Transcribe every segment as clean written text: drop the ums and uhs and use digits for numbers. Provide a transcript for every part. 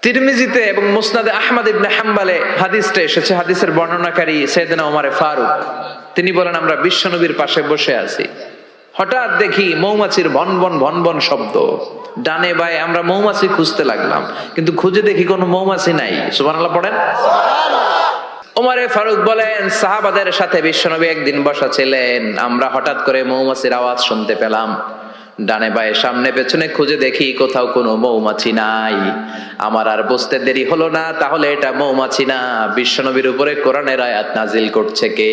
তিরমিজিতে এবং মুসনাদে আহমদ ইবনে হাম্বলে হাদিসটা এসেছে। হাদিসের বর্ণনাকারী সাইয়েদনা ওমর ফারুক, তিনি বলেন আমরা বিশ্বনবীর পাশে বসে আছি, হঠাৎ দেখি মৌমাছির ভনভন ভনভন শব্দ, ডানে বায়ে আমরা মৌমাছি খুঁজতে লাগলাম, কিন্তু খুঁজে দেখি কোনো মৌমাছি নাই। সুবহানাল্লাহ পড়েন। ওমরে ফারুক বলেন সাহাবাদের সাথে বিশ্বনবী একদিন বসা ছিলেন, আমরা হঠাৎ করে মৌমাছির আওয়াজ শুনতে পেলাম, ডানে বায়ে সামনে পেছনে খুঁজে দেখি কোথাও কোনো মৌমাছি নাই। আমার আর বুঝতে দেরি হলো না, তাহলে এটা মৌমাছি না, বিশ্বনবীর উপরে কোরআনের আয়াত নাজিল করছে কে?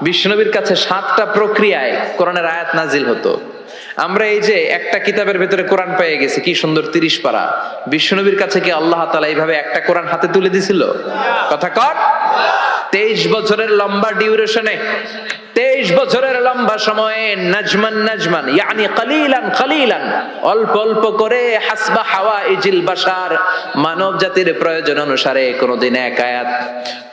বিশ্বনবীর কাছে 7টা প্রক্রিয়ায় কোরআনের আয়াত নাজিল হতো। আমরা এই যে একটা কিতাবের ভেতরে কোরআন পেয়ে গেছি, কি সুন্দর 30 পারা। বিশ্বনবীর কাছে কি আল্লাহ তাআলা এইভাবে একটা কোরআন হাতে তুলে দিছিল? কথা কর। 23 বছরের লম্বা ডিউরেশনে, 23 বছরের লম্বা সময়ে নাজমান নাজমান ইয়ানি কালিলান কালিলান, অল্প অল্প করে হাসবা হাওয়াইজিল বাশার, মানব জাতির প্রয়োজন অনুসারে কোনদিন 1 আয়াত,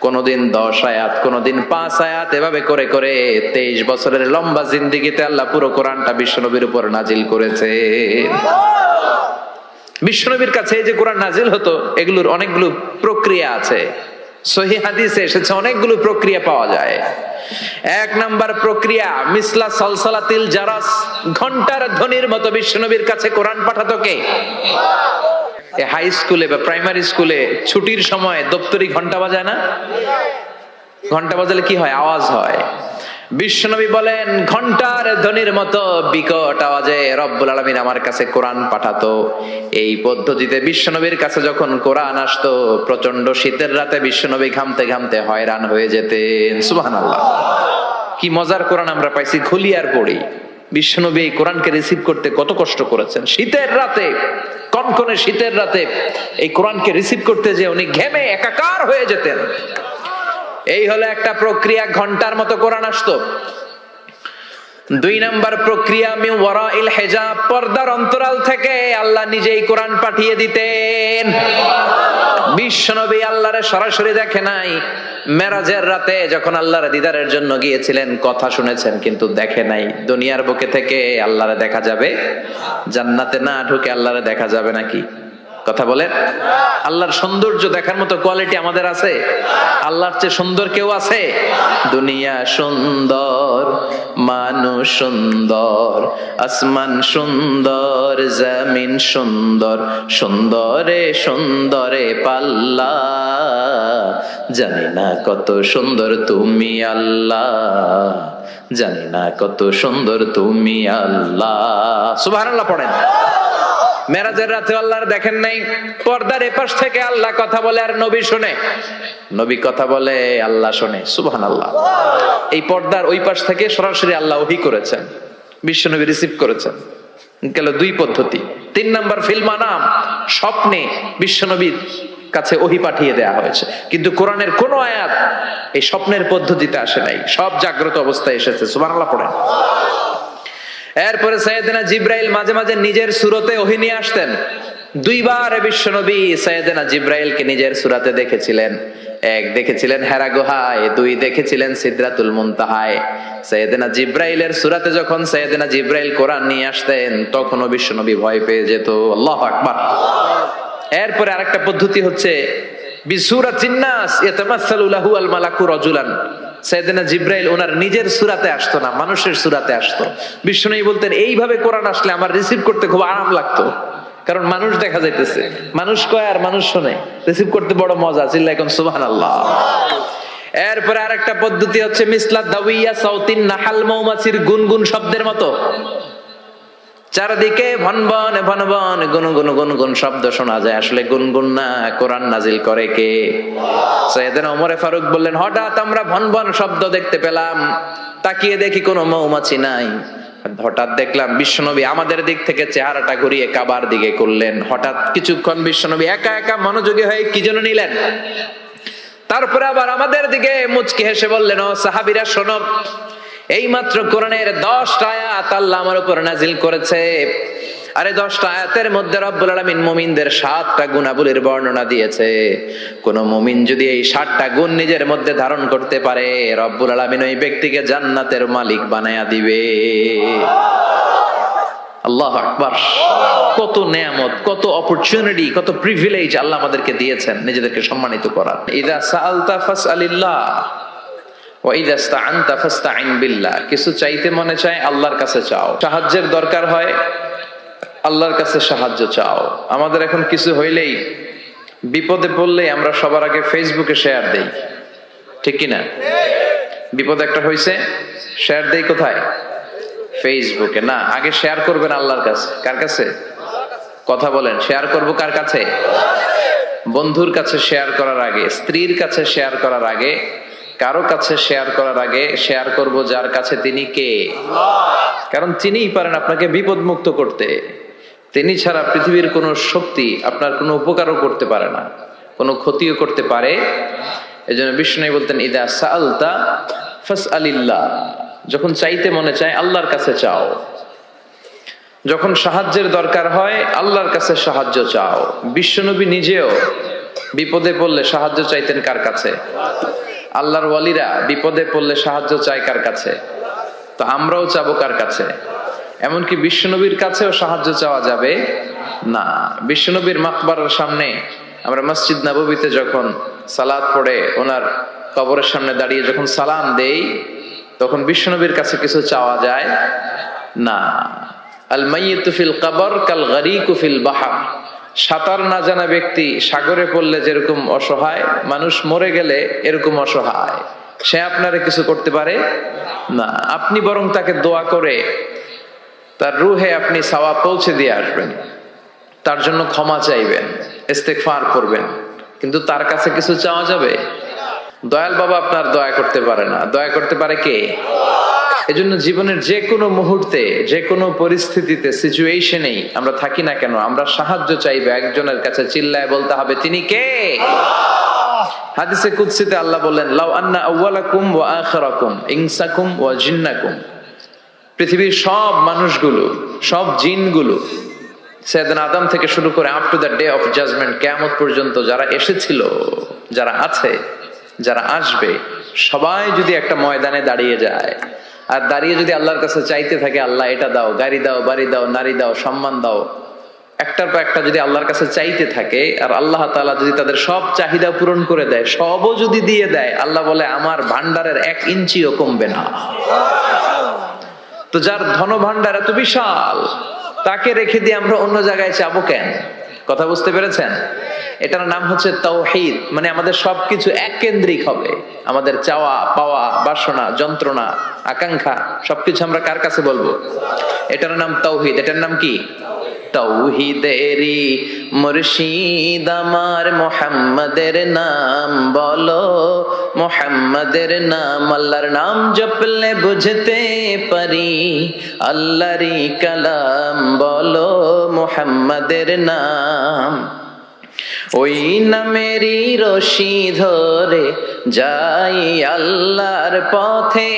কোনদিন 10 আয়াত, কোনদিন 5 আয়াত, এভাবে করে করে 23 বছরের লম্বা জিন্দেগিতে আল্লাহ পুরো কোরআনটা বিশ্বনবীর উপর নাজিল করেছে। বিশ্বনবীর কাছে এই যে কোরআন নাজিল হতো, এগুলোর অনেকগুলো প্রক্রিয়া আছে। সহিহ হাদিসে এসেছে অনেকগুলো প্রক্রিয়া পাওয়া যায়। 1 নাম্বার প্রক্রিয়া মিসলা সলসলাতিল জারাস, ঘন্টার ধ্বনির মতো বিশ্বনবীর কাছে কোরআন পাঠাতো কে? হাই স্কুলে বা প্রাইমারি স্কুলে ছুটির সময় দপ্তরি ঘন্টা বাজায় না? ঘন্টা বাজালে কি হয়? আওয়াজ হয়। বিশ্বনবী বলেন ঘন্টার ধ্বনির মতো বিকট আওয়াজে রব্বুল আলামিন আমার কাছে কোরআন পাঠাতো। এই পদ্ধতিতে বিশ্বনবীর কাছে যখন কোরআন আসতো, প্রচন্ড শীতের রাতে বিশ্বনবী ঘামতে ঘামতে হয়রান হয়ে যেতেন। সুবহানাল্লাহ, কি মজার কোরআন আমরা পাইছি, খুলি আর পড়ি। বিশ্বনবী এই কোরআনকে রিসিভ করতে কত কষ্ট করেছেন। শীতের রাতে, কনকনে শীতের রাতে এই কোরআনকে রিসিভ করতে যে উনি ঘেমে একাকার হয়ে যেতেন। এই হলো একটা প্রক্রিয়া, ঘন্টার মতো কোরআন আসতো। 2 নাম্বার প্রক্রিয়া মিন ওয়ারাইল হিজাব, পর্দার অন্তরাল থেকে আল্লাহ নিজেই কোরআন পাঠিয়ে দিতেন। বিশ্বনবী আল্লাহরে সরাসরি দেখে নাই। মেরাজের রাতে যখন আল্লাহর দিদারের জন্য গিয়েছিলেন, কথা শুনেছেন কিন্তু দেখে নাই। দুনিয়ার বুকে থেকে আল্লাহরে দেখা যাবে? জান্নাতে না ঢুকে আল্লাহরে দেখা যাবে নাকি? কথা বলেন। আল্লাহর সৌন্দর্য দেখার মতো কোয়ালিটি আমাদের আছে? আল্লাহর চেয়ে সুন্দর কেউ আছে? দুনিয়া সুন্দর, মানুষ সুন্দর, আসমান সুন্দর, জমিন সুন্দর, সুন্দরে সুন্দরে পাল্লা, জানি না কত সুন্দর তুমি আল্লাহ, জানি না কত সুন্দর তুমি আল্লাহ। সুবহানাল্লাহ পড়েন। মেরাজের রাতে আল্লাহর দেখেন নাই, পর্দার এপাশ থেকে আল্লাহ কথা বলে আর নবী শুনে, নবী কথা বলে আল্লাহ শুনে। সুবহানাল্লাহ। এই পর্দার ওই পাশ থেকে সরাসরি আল্লাহ ওহী করেছেন, বিশ্বনবী রিসিভ করেছেন। গেল 2 পদ্ধতি। 3 নাম্বার ফিল মানাম, স্বপ্নে বিশ্বনবীর কাছে ওহী পাঠিয়ে দেয়া হয়েছে, কিন্তু কোরআনের কোন আয়াত এই স্বপ্নের পদ্ধতিতে আসে নাই, সব জাগ্রত অবস্থায় এসেছে। সুবহানাল্লাহ পড়েন। এরপরে সাইয়েদনা জিব্রাইল মাঝে মাঝে নিজের সূরতে ওহী নিয়ে আসতেন। 2 বার বিশ্বনবী সাইয়েদনা জিব্রাইলকে নিজের সূরাতে দেখেছিলেন। 1 দেখেছিলেন হেরা গুহায়, 2 দেখেছিলেন সিদরাতুল মুনতাহায়। সাইয়েদনা জিব্রাইলের সূরাতে যখন সাইয়েদনা জিব্রাইল কোরআন নিয়ে আসতেন, তখনও বিশ্বনবী ভয় পেয়ে যেত। আল্লাহু আকবার। এরপরে আরেকটা পদ্ধতি হচ্ছে বিসূরাতিন নাস ইয়াতামাসসালু লাহু আল মালাকু রাজুলান। সাইয়েদনা জিব্রাইল ওনার নিজের সূরাতে আসতো না, মানুষের সূরাতে আসতো। বিশ্বনবী বলতেন এইভাবে কোরআন আসলে আমার রিসিভ করতে খুব আরাম লাগতো, কারণ মানুষ দেখা যাইতেছে, মানুষ কয় আর মানুষ শুনে, রিসিভ করতে বড় মজা। চিল্লায় কোন সুবহানাল্লাহ। এরপরে আরেকটা পদ্ধতি হচ্ছে মিসলা দাওয়িয়া সাউতিন নাহাল, মৌমাছির গুনগুন শব্দের মতো চারদিকে ভনভন ভনভন গুনগুন গুনগুন শব্দ শোনা যায়। আসলে গুনগুন না, কোরআন নাজিল করে কে? সাইয়েদনা ওমর ফারুক বললেন হঠাৎ আমরা ভনভন শব্দ দেখতে পেলাম, তাকিয়ে দেখি কোনো মৌমাছি নাই। হঠাৎ দেখলাম বিশ্বনবী আমাদের দিক থেকে চেহারাটা ঘুরিয়ে কাবার দিকে করলেন। হঠাৎ কিছুক্ষণ বিশ্বনবী একা একা মনোযোগী হয়ে কি যেন নিলেন, তারপরে আবার আমাদের দিকে মুচকি হেসে বললেন, ও সাহাবীরা শোনো, এইমাত্র কোরআনের 10টা আয়াত আল্লাহ আমার উপর নাজিল করেছে। আরে 10টা আয়াতের মধ্যে রব্বুল আলামিন মুমিনদের 7টা গুণাবলীর বর্ণনা দিয়েছে। কোন মুমিন যদি এই 7টা গুণ নিজের মধ্যে ধারণ করতে পারে, রব্বুল আলামিন ওই ব্যক্তিকে জান্নাতের মালিক বানায়া দিবে। আল্লাহু আকবার। কত নেয়ামত, কত অপরচুনিটি, কত প্রিভিলেজ আল্লাহ আমাদেরকে দিয়েছেন নিজেদেরকে সম্মানিত করার। ইযা সাআলতা ফাসআলিল্লাহ ওয়া ইযা ইসতাআনতা ফাসতাইন বিল্লাহ। কিছু চাইতে মনে চায় আল্লাহর কাছে চাও, সাহায্যের দরকার হয় আল্লাহর কাছে সাহায্য চাও। আমাদের এখন কিছু হইলেই, বিপদে পড়লেই আমরা সবার আগে ফেসবুকে শেয়ার দেই, ঠিক কিনা? বিপদ একটা হয়েছে, শেয়ার দেই কোথায়? ফেসবুকে না, আগে শেয়ার করবেন আল্লাহর কাছে। কার কাছে? কথা বলেন, শেয়ার করব কার কাছে? বন্ধুর কাছে শেয়ার করার আগে, স্ত্রীর কাছে শেয়ার করার আগে, কারো কাছে শেয়ার করার আগে শেয়ার করব যার কাছে তিনি কে। কারণ তিনিই পারেন আপনাকে বিপদ মুক্ত করতে। তিনি ছাড়া পৃথিবীর কোনো শক্তি আপনার কোনো উপকারও করতে পারে না, কোনো ক্ষতিও করতে পারে। এজন্য বিষ্ণু বলতেন ইদা সাআলতা ফাসআলিল্লাহ, যখন চাইতে মনে চায় আল্লাহর কাছে চাও। যখন সাহায্যের দরকার হয় আল্লাহর কাছে সাহায্য চাও। বিশ্বনবী নিজেও বিপদে পড়লে সাহায্য চাইতেন কার কাছে? আল্লাহর ওয়ালিরা বিপদে পড়লে সাহায্য চায় কার কাছে? তো আমরাও চাবো কার কাছে? এমনকি বিশ্বনবীর কাছেও সাহায্য চাওয়া যাবে না। বিশ্বনবীর মাকবারার সামনে আমরা মসজিদ নববীতে যখন সালাত পড়ে ওনার কবরের সামনে দাঁড়িয়ে যখন সালাম দেই, তখন বিশ্বনবীর কাছে কিছু চাওয়া যায় না। আল মাইয়িতু ফিল কবর কাল গরীকু ফিল বাহর। সাঁতার না জানা ব্যক্তি সাগরে পড়লে যেরকম অসহায়, মানুষ মরে গেলে এরকম অসহায়। সে আপনারে কিছু করতে পারে না। আপনি বরং তাকে দোয়া করে তার রুহে আপনি সওয়াব পৌঁছে দিয়ে আসবেন, তার জন্য ক্ষমা চাইবেন, ইস্তেগফার করবেন, কিন্তু তার কাছে কিছু চাওয়া যাবে? দয়াল বাবা আপনার দয়া করতে পারে না, দয়া করতে পারে কে? এজন্য জীবনের যে কোনো মুহূর্তে, যে কোনো পরিস্থিতিতে, সিচুয়েশনেই আমরা থাকি না কেন, আমরা সাহায্য চাইবে একজনের কাছে, চিল্লায় বলতে হবে তিনি কে। হাদিসে কুদসিতে আল্লাহ বলেন, লাউ আন্না আউওয়ালাকুম ওয়া আখিরাকুম ইনসাকুম ওয়া জিন্নাকুম, পৃথিবীর সব মানুষগুলো, সব জিনগুলো, সাইয়েদনা আদম থেকে শুরু করে up to the day of judgement, কিয়ামত পর্যন্ত যারা এসেছিল, যারা আছে, যারা আসবে, সবাই যদি একটা ময়দানে দাঁড়িয়ে যায় আর দাঁড়িয়ে যদি আল্লাহর কাছে চাইতে থাকে, আল্লাহ এটা দাও, গাড়ি দাও, বাড়ি দাও, নারী দাও, সম্মান দাও, একটার পর একটা যদি আল্লাহর কাছে চাইতে থাকে, আর আল্লাহ তাআলা যদি তাদের সব চাহিদা পূরণ করে দেয়, সবও যদি দিয়ে দেয়, আল্লাহ বলে আমার ভান্ডারের 1 ইঞ্চিও কমবে না। তো যার ধন ভান্ডার এত বিশাল, তাকে রেখে দিয়ে আমরা অন্য জায়গায় চাবো কেন? কথা বুঝতে পেরেছেন? এটার নাম হচ্ছে তাওহীদ। মানে আমাদের সবকিছু এক কেন্দ্রিক হবে। আমাদের চাওয়া পাওয়া, বাসনা, যন্ত্রণা, আকাঙ্ক্ষা সবকিছু আমরা কার কাছে বলবো? এটার নাম তাওহীদ। এটার নাম কি? তাওহীদেরই মুর্শিদ আমার মুহাম্মাদের নাম বলো, মুহাম্মাদের নাম। আল্লাহর নাম জপলে বুঝতে পারি আল্লাহরই কালাম বলো, মুহাম্মাদের নাম। ওই নামেরই রশি ধরে যাই আল্লাহর পথে,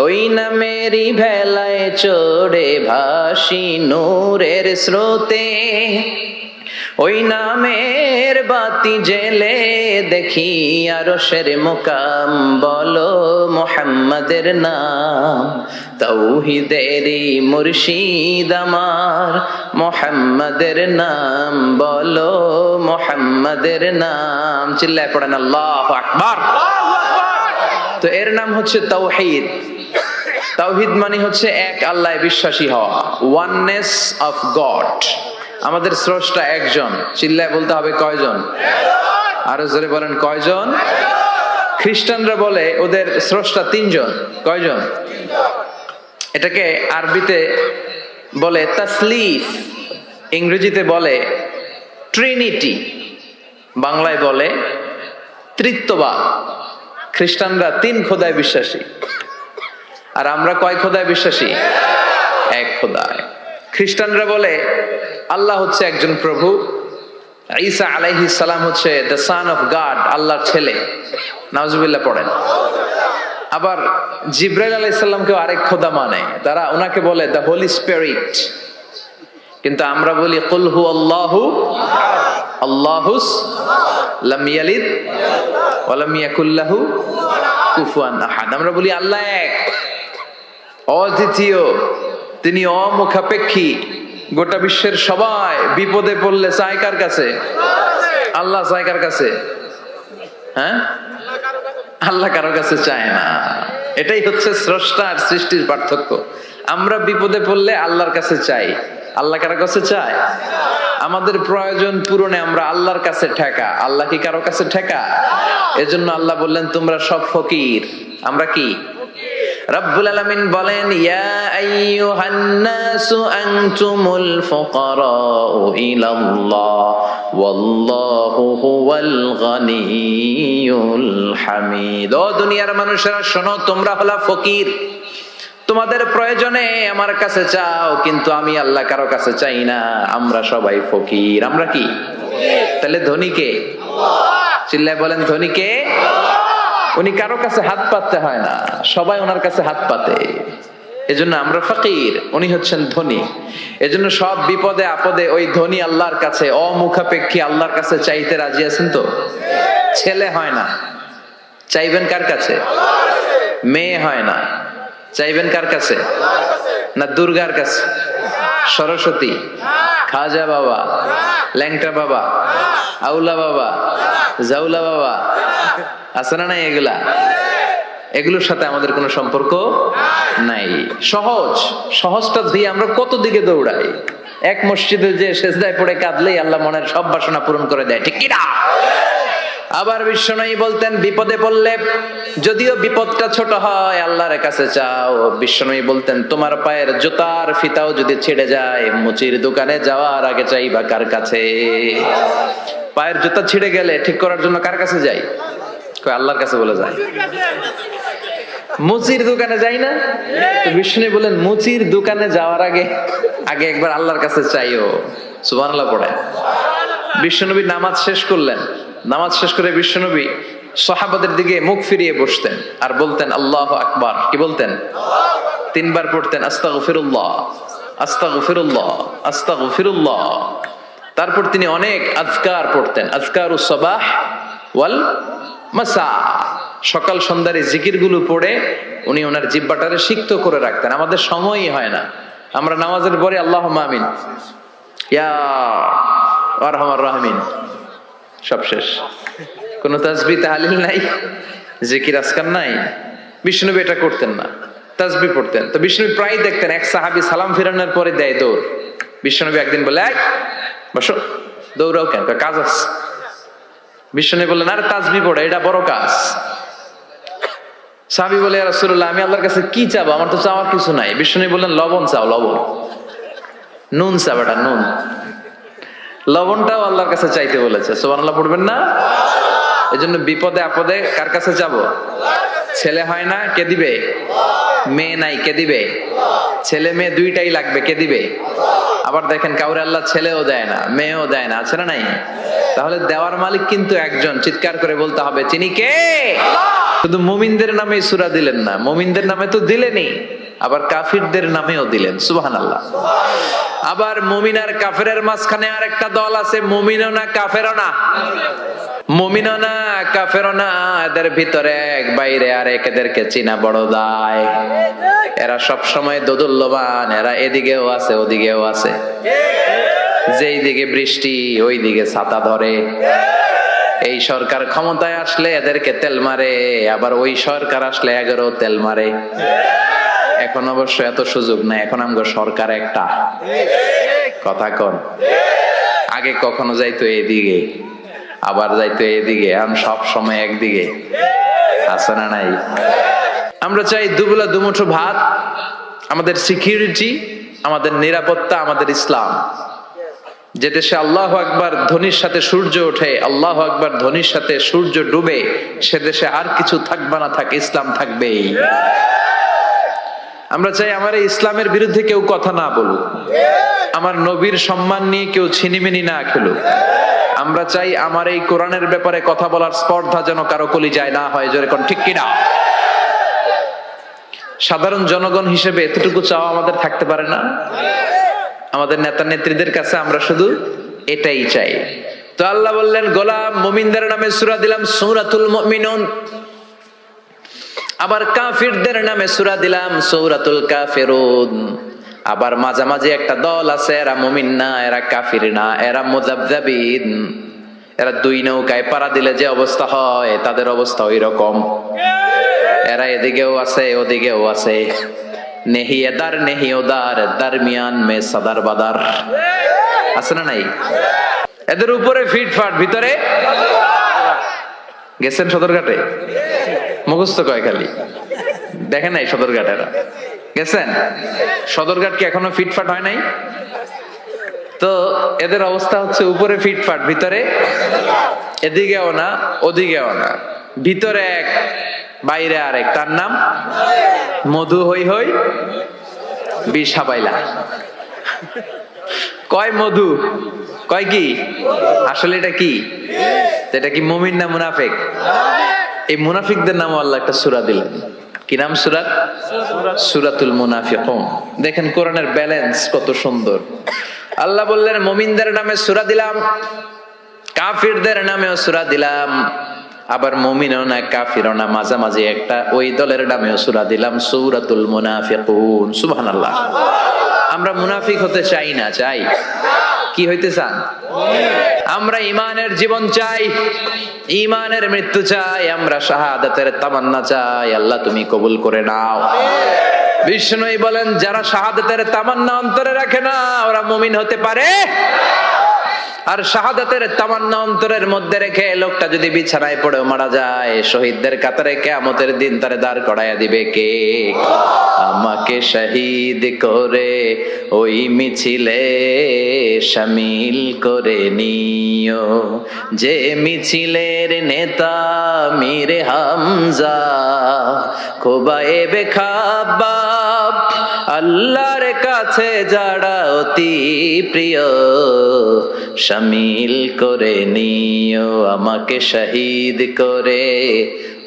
ওই নামেরই ভেলায় চড়ে ভাসি নূরের স্রোতে, ওই নামের বাতি জেলে দেখি আরশের মুকাম বলো, মুহাম্মাদের নাম। তাওহীদেরই মুর্শিদ আমার মুহাম্মাদের নাম বলো, মুহাম্মাদের নাম। চিল্লায় পড়েন আল্লাহু আকবার। তো এর নাম হচ্ছে তাওহীদ। তাওহীদ মানে হচ্ছে এক আল্লাহয় বিশ্বাসী হওয়া, ওয়াননেস অফ গড। আমাদের স্রষ্টা একজন। চিল্লায় বলতে হবে কয়জন? আরো জোরে বলেন কয়জন? খ্রিস্টানরা বলে ওদের স্রষ্টা 3 জন। কয়জন? এটাকে আরবিতে বলে তাসলিফ, ইংরেজিতে বলে ট্রিনিটি, বাংলায় বলে ত্রিত্ববাদ। খ্রিস্টানরা 3 খোদায় বিশ্বাসী, আর আমরা কয় খোদায় বিশ্বাসী? 1 খোদায়। খ্রিস্টানরা বলে আল্লাহ হচ্ছে একজন প্রভু, ঈসা আলাইহিস সালাম হচ্ছে দ্য সন অফ গড, আল্লাহর ছেলে। নাউজুবিল্লাহ পড়েন। আবার জিবরাইল আলাইহিস সালামকেও আরেক খোদা মানে, তারা ওনাকে বলে দ্য হোলি স্পিরিট। কিন্তু আমরা বলি কুল হু আল্লাহু আল্লাহুস লাম ইয়ালিদ ওয়া লাম ইয়াকুল লাহু কুফুয়ান আহাদ। আমরা বলি আল্লাহ এক, অদ্বিতীয়, তিনি অমুখাপেক্ষী। গোটা বিশ্বের সবাই বিপদে পড়লে চায় কার কাছে? আল্লাহ চায় কার কাছে? হ্যাঁ, আল্লাহ কারো কাছে চায় না। এটাই হচ্ছে স্রষ্টা আর সৃষ্টির পার্থক্য। আমরা বিপদে পড়লে আল্লাহর কাছে চাই, আল্লাহ কারো কাছে চায়? আমাদের প্রয়োজন পূরণে আমরা আল্লাহর কাছে ঠেকা, আল্লাহ কি কারো কাছে ঠেকা? এজন্য আল্লাহ বললেন তোমরা সব ফকির। আমরা কি? রব্বুল আলামিন বলেন ইয়া আইয়ুহান নাসু আনতুমুল ফুকারাউ ইলাল্লাহ ওয়াল্লাহু হুয়াল গনিয়ুল হামিদ। ও দুনিয়ার মানুষেরা শোনো, তোমরা হলা ফকির, তোমাদের প্রয়োজনে আমার কাছে চাও, কিন্তু আমি আল্লাহ কারো কাছে চাই না। আমরা সবাই ফকির। আমরা কি? তাহলে ধনী কে? চিল্লায় বলেন ধনী কে? উনি কারো কাছে হাত পাততে হয় না, সবাই ওনার কাছে হাত পাতে। এজন্য আমরা ফকির, উনি হচ্ছেন ধনী। এজন্য সব বিপদে আপদে ওই ধনী আল্লাহর কাছে, অমুখাপেক্ষী আল্লাহর কাছে চাইতে রাজি আছেন তো? ছেলে হয় না, চাইবেন কার কাছে? মেয়ে হয় না, চাইবেন কার কাছে? না দুর্গার কাছে? সরস্বতী, খাজা বাবা, ল্যাংটা বাবা, আউলা বাবা, জাউলা বাবা আছে না? নাই এগুলা, এগুলোর সাথে আমাদের কোনো সম্পর্ক নাই। সহজ, সহজটা দিয়ে আমরা কত দিকে দৌড়াই। এক মসজিদে যে সেজদায় পড়ে কাঁদলেই আল্লাহ মনের সব বাসনা পূরণ করে দেয়, ঠিক কি না? আবার বিশ্বনবী বলতেন বিপদে পড়লে যদিও বিপদটা ছোট হয় আল্লাহর কাছে চাও। বিশ্বনবী বলতেন তোমার পায়ের জুতার ফিতাও যদি ছিঁড়ে যায় মুচির দোকানে যাওয়ার আগে চাইবা কার কাছে? পায়ের জুতা ছিঁড়ে গেলে ঠিক করার জন্য কার কাছে যাই? আল্লাহর কাছে বলে যায়। মুচির দোকানে যাই না? তো বিষ্ণু বলেন মুচির দোকানে যাওয়ার আগে আগে একবার আল্লাহর কাছে চাইও। সুবহানাল্লাহ পড়ে বিশ্বনবী নামাজ শেষ করলেন। নামাজ শেষ করে বিশ্বনবী সাহাবাদের দিকে মুখ ফিরিয়ে বসতেন আর বলতেন আল্লাহু আকবার। কি বলতেন? তিনবার পড়তেন আস্তাগফিরুল্লাহ, আস্তাগফিরুল্লাহ, আস্তাগফিরুল্লাহ। তারপর তিনি অনেক আজকার পড়তেন, আজকারুস সাবাহ ওয়াল মাসা। সকাল সন্ধ্যার এই জিকিরগুলো পড়ে উনি ওনার জিহ্বাটারে সিক্ত করে রাখতেন। আমাদের সময়ই হয় না, আমরা নামাজের পরে আল্লাহুম্মা আমিন, ইয়া আরহামার রাহিমিন, সব শেষ। কোন তাসবিহ তাহলিল নাই, জিকির আজকার নাই। বিষ্ণুনবী এটা করতেন না, তাসবিহ পড়তেন। তো বিষ্ণুনবী প্রায় দেখতেন এক সাহাবী সালাম ফিরানোর পরে দেয় দৌড়। বিষ্ণুনবী একদিন বলে এই বসো, দৌড়াও কেন? কাজ আছে। বিষ্ণুনবী বললেন আরে তাসবিহ পড়ে, এটা বড় কাজ। সাহাবী বলে ইয়া রাসূলুল্লাহ আমি আল্লাহর কাছে কি চাবো? আমার তো চাওয়ার কিছু নাই। বিষ্ণুনবী বললেন লবণ চাও, লবণ। নুন চাও, এটা নুন। লবণটাও আল্লাহর কাছে চাইতে বলেছে। সুবহানাল্লাহ পড়বেন না? এজন্য বিপদে আপদে কার কাছে যাব? ছেলে হয় না, কে দিবে? মেয়ে নাই, কে দিবে? ছেলে মেয়ে দুইটাই লাগবে, কে দিবে? আবার দেখেন কাউরে আল্লাহ ছেলেও দেয় না, মেয়েও দেয় না, আছে না নাই? তাহলে দেওয়ার মালিক কিন্তু একজন। চিৎকার করে বলতে হবে তিনি কে? শুধু মুমিনদের নামে সূরা দিলেন না, মুমিনদের নামে তো দিলেনই, আবার কাফিরদের নামেও দিলেন। সুবহানাল্লাহ। আবার মুমিন আর কাফেরের মাঝখানে আর একটা দল আছে, মুমিনও না কাফেরও না। মুমিনও না কাফেরও না, এদের ভিতরে এক, বাইরে আরেক, এদেরকে চিনা বড় দায়। এরা সব সময় দোদুল্যমান, এরা এদিকেও আছে ওদিকেও আছে। যেই দিকে বৃষ্টি ওই দিকে ছাতা ধরে। এই সরকার ক্ষমতায় আসলে এদেরকে তেল মারে, আবার ওই সরকার আসলে এগারো তেল মারে। এখন অবশ্য এত সুযোগ নাই, এখন আমগো সরকার একটা। কথা কন। আগে কখনো যাইতো এদিকে, আবার যাইতো এদিকে, এখন সব সময় একদিকে। আছে না নাই? আমরা চাই দুবেলা দুমুঠো ভাত, আমাদের সিকিউরিটি, আমাদের নিরাপত্তা, আমাদের ইসলাম। যে দেশে আল্লাহু আকবার ধ্বনির সাথে সূর্য ওঠে, আল্লাহু আকবার ধ্বনির সাথে সূর্য ডুবে, সে দেশে আর কিছু থাকবে না, থাকে ইসলাম থাকবেই। আমরা চাই আমার এই ইসলামের বিরুদ্ধে কেউ কথা না বলুক, আমার নবীর সম্মান নিয়ে কেউ ছিনিমিনি না খেলুক। আমরা চাই আমার এই কোরআনের ব্যাপারে কথা বলার স্পর্ধা যেন কারো কলিজায় না হয়। জোরে কোন ঠিক কিনা? সাধারণ জনগণ হিসেবে এতটুকু চাওয়া আমাদের থাকতে পারে না? আমাদের নেতা নেত্রীদের কাছে আমরা শুধু এটাই চাই। তো আল্লাহ বললেন গোলাম মুমিনদের নামে সূরা দিলাম সূরাতুল মুমিনুন, আবার কাফিরদের নামে সূরা দিলাম সূরাতুল কাফিরুন। আবার মাঝামাঝি একটা দল আছে, এরা মুমিন না, এরা কাফির না, এরা মুযাবযাবিন, এরা দুই নৌকায় পাড়া দিলে যে অবস্থা হয় তাদের অবস্থা ওই রকম। এরা এদিকেও আছে ওদিকেও আছে, নেহি এদার নেহি ওদার, দারমিয়ান মে সাদার বাদার, আছে না নাই? এদের উপরে ফিটফাট, ভিতরে গেছেন সদরঘাটে? মুখস্থ কয় খালি, দেখেন নাই সদরঘাটেরা গেছেন? সদরঘাট কি এখনো ফিটফাট হয় নাই? তো এদের অবস্থা হচ্ছে উপরে ফিটফাট, ভিতরে এদিকেও না ওদিকেও না, ভিতরে এক বাইরে আরেক, তার নাম মধু হই হই বিষ হাবাইলা। কয় মধু, কয় কি? আসলে এটা কি? এটা কি মুমিন না মুনাফিক? এই মুনাফিকদের নাম আল্লাহ একটা সূরা দিলেন। কি নাম সূরার? সূরাতুল মুনাফিকুন। দেখেন কোরআনের ব্যালেন্স কত সুন্দর। আল্লাহ বললেন মুমিনদের নামে সূরা দিলাম, কাফিরদের নামেও সূরা দিলাম, আবার মুমিনও না কাফিরও না, মাঝামাঝি একটা ওই দলের নামেও সূরা দিলাম, সূরাতুল মুনাফিকুন। সুবহানাল্লাহ। আমরা মুনাফিক হতে চাই না, চাই? কি হইতে চান? আমরা ঈমানের জীবন চাই, ঈমানের মৃত্যু চাই, আমরা শাহাদাতের তামান্না চাই। আল্লাহ তুমি কবুল করে নাও। বিষ্ণুই বলেন যারা শাহাদাতের তামান্না অন্তরে রাখে না ওরা মুমিন হতে পারে। আর শাহাদাতের তামান্না অন্তরের মধ্যে রেখে লোকটা যদি বিছানায় পড়েও মারা যায়, শহীদদের কাতারে কিয়ামতের দিন তারে দাঁড় করাইয়া দিবে কে? আমাকে শহীদ করে ওই মিছিলে শামিল করে নিও, যে মিছিলের নেতা মীর হামজা, খোবায়েবে খাব্বাব, আল্লাহর কাছে যারা অতি প্রিয়, শামিল করে নিও আমাকে শহীদ করে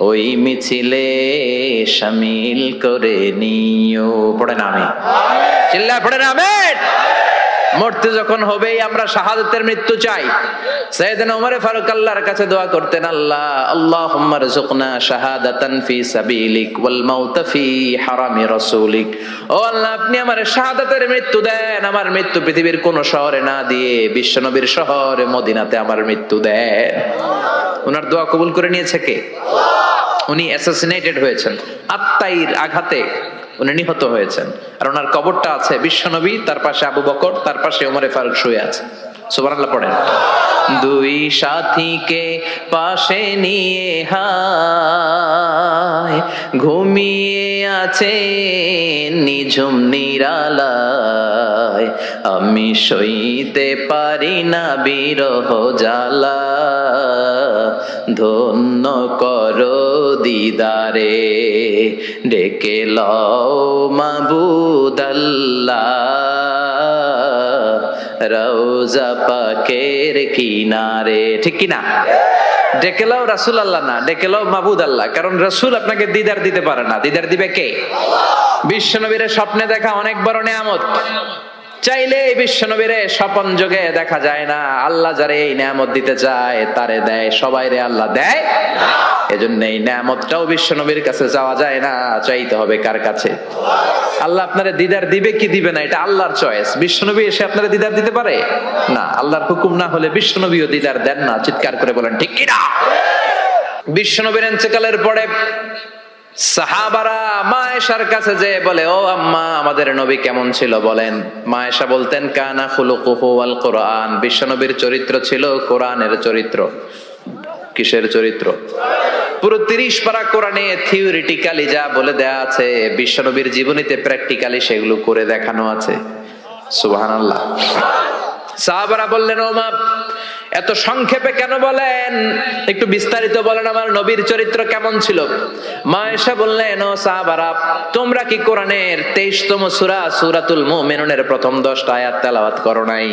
ওই মিছিলে শামিল করে নিও। পড়েন আমিন, চিল্লায় পড়েন আমিন। মরতে যখন হবেই আমরা শাহাদাতের মৃত্যু চাই। সাইয়েদনা ওমর ফারুক আল্লাহর কাছে দোয়া করতেন, আল্লাহ আল্লাহুম্মা রযুকনা শাহাদাতান ফি সাবিলিক ওয়াল মাউতা ফি হারামি রাসূলিক। ও আল্লাহ আপনি আমারে শাহাদাতের মৃত্যু দেন, আমার মৃত্যু পৃথিবীর কোন শহরে না দিয়ে বিশ্বনবীর শহরে মদিনাতে আমার মৃত্যু দেন। ওনার দোয়া কবুল করে নিয়েছে কে? উনি অ্যাসাসিনেটেড হয়েছেন, আত্মাইর আঘাতে উনি নিহত হয়েছেন। আর ওনার কবরটা আছে বিশ্বনবী, তার পাশে আবু বকর, তার পাশে ওমরে ফারুক শুয়ে আছে। সুবহানাল্লাহ পড়েন। দুই সাথীকে পাশে নিয়ে হায় ঘুমিয়ে আছে নিঝুম নিরালায়, আমি সইতে পারি না বিরহ জ্বালা, ধন্য করো দিদারে ডেকে লও মাবুদ আল্লাহ, রওজা পাকের কিনারে। ঠিক কিনা? ডেকে লও রাসূল আল্লাহ না, ডেকে লও মাবুদ আল্লাহ। কারণ রাসূল আপনাকে দিদার দিতে পারে না, দিদার দিবে কে? বিশ্বনবীর স্বপ্নে দেখা অনেক বড় নিয়ামত। চাইলে বিশ্বনবীরে স্বপন যোগে দেখা যায় না। আল্লাহ যারে এই নিয়ামত দিতে চায় তারে দেয়, সবাই রে আল্লাহ দেয় না। এজন্য এই নিয়ামতটাও বিশ্বনবীর কাছে যাওয়া যায় না, চাইতে হবে কার কাছে? আল্লাহ আপনারে দিদার দিবে কি দিবে না এটা আল্লাহর চয়েস। বিশ্বনবী এসে আপনারে দিদার দিতে পারে না, আল্লাহর হুকুম না হলে বিশ্বনবীও দিদার দেন না। চিৎকার করে বলেন ঠিক কি না? বিশ্বনবীর ইন্তেকালের পরে সাহাবারা মা আয়েশার কাছে যে বলে, ও আম্মা আমাদের নবী কেমন ছিল বলেন। মা আয়েশা বলতেন কানা খুলুকুহু আল কোরআন, বিশ্বনবীর চরিত্র ছিল কোরআনের চরিত্র। কিসের চরিত্র? পুরো 30 পারা কোরআনে থিওরিটিক্যালি যা বলে দেয়া আছে বিশ্বনবীর জীবনীতে প্র্যাকটিক্যালি সেগুলো করে দেখানো আছে। সুবহানাল্লাহ। সাহাবারা বললেন, ও মা এত সংক্ষেপে কেন বলেন, একটু বিস্তারিত বলেন আমার নবীর চরিত্র কেমন ছিল। মা আয়েশা বললেন, ও সাহাবারা তোমরা কি কোরআনের 23তম সূরা সূরাতুল মুমিনুনের প্রথম 10টা আয়াত তেলাওয়াত করো নাই?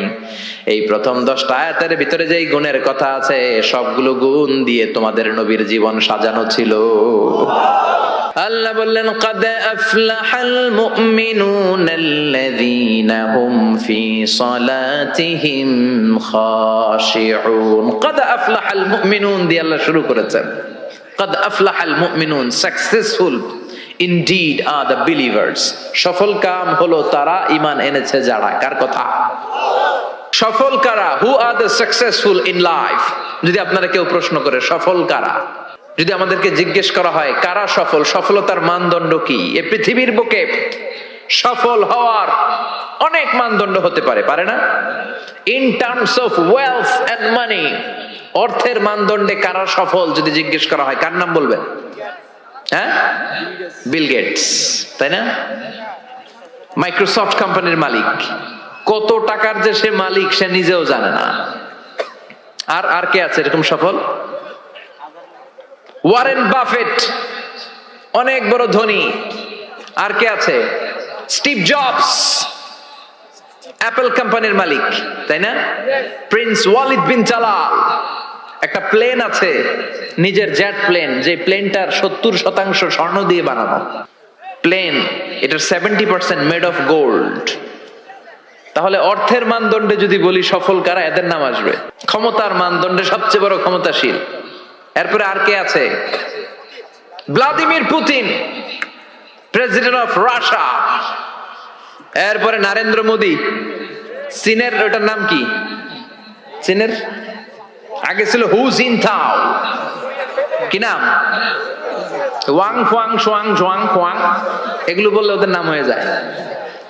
এই প্রথম 10টা আয়াতের ভিতরে যেই গুণের কথা আছে সবগুলো গুণ দিয়ে তোমাদের নবীর জীবন সাজানো ছিল। আল্লাহ বললেন قد أفلح المؤمنون الذين هم في صلاتهم خاشعون। قد أفلح المؤمنون দিয়ে আল্লাহ শুরু করেছেন। قد أفلح المؤمنون, successful Indeed are the believers. সফল কাম হলো তারা, ঈমান এনেছে যারা। কার কথা? সফল কারা? Who are the successful in life? যদি আপনারা কেউ প্রশ্ন করে সফল কারা, যদি আমাদেরকে জিজ্ঞেস করা হয় কারা সফল, সফলতার মানদণ্ড কি? এই পৃথিবীর বুকে সফল হওয়ার অনেক মানদণ্ড হতে পারে, পারে না? In terms of wealth and money, অর্থের মানদণ্ডে কারা সফল যদি জিজ্ঞেস করা হয়, কার নাম বলবেন? হ্যাঁ, বিল গেটস, তাই না? মাইক্রোসফট কোম্পানির মালিক, কত টাকার যে সে মালিক সে নিজেও জানে না। আর আর কে আছে এরকম সফল? ওয়ারেন বাফেট, অনেক বড় ধনী। আর কে আছে? স্টিভ জবস, অ্যাপল কোম্পানির মালিক, তাই না? প্রিন্স ওয়ালিদ বিন জালাল, একটা প্লেন আছে, নিজের জেট প্লেন, যে প্লেনটার 70% স্বর্ণ দিয়ে বানানো প্লেন, এটার 70% মেড অফ গোল্ড। তাহলে অর্থের মানদণ্ডে যদি বলি সফল কারা, এদের নাম আসবে। ক্ষমতার মানদণ্ডে সবচেয়ে বড় ক্ষমতাশীল। এরপরে আর কে আছে? Vladimir Putin, president of Russia. এরপরে নরেন্দ্র মোদি, চীনের, ওটার নাম কি? চীনের আগে ছিল হু জিনথাও, কি নাম? ওয়াং ফুয়াং সোয়াং জোয়াং খোয়াং, এগুলো বললে ওদের নাম হয়ে যায়।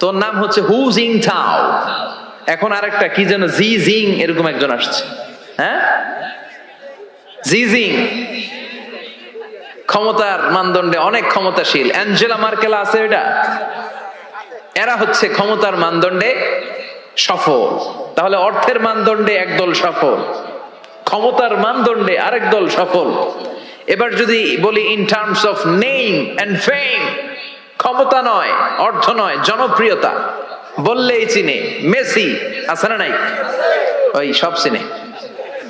তোর নাম হচ্ছে হু জিনথাও। এখন আরেকটা কি যেন জি জিং, এরকম একজন আসছে। হ্যাঁ, জি জিং ক্ষমতার মানদণ্ডে অনেক ক্ষমতাশীল। অ্যাঞ্জেলা মার্কেল আছে, এটা এরা হচ্ছে ক্ষমতার মানদণ্ডে সফল। তাহলে অর্থের মানদণ্ডে একদল সফল, ক্ষমতার মানদণ্ডে আরেক দল সফল। এবার যদি বলি in terms of name and fame, ক্ষমতা নয়, অর্থ নয়, জনপ্রিয়তা বললেই চিনে। মেসি আছে না নাই? ওই সব চিনে,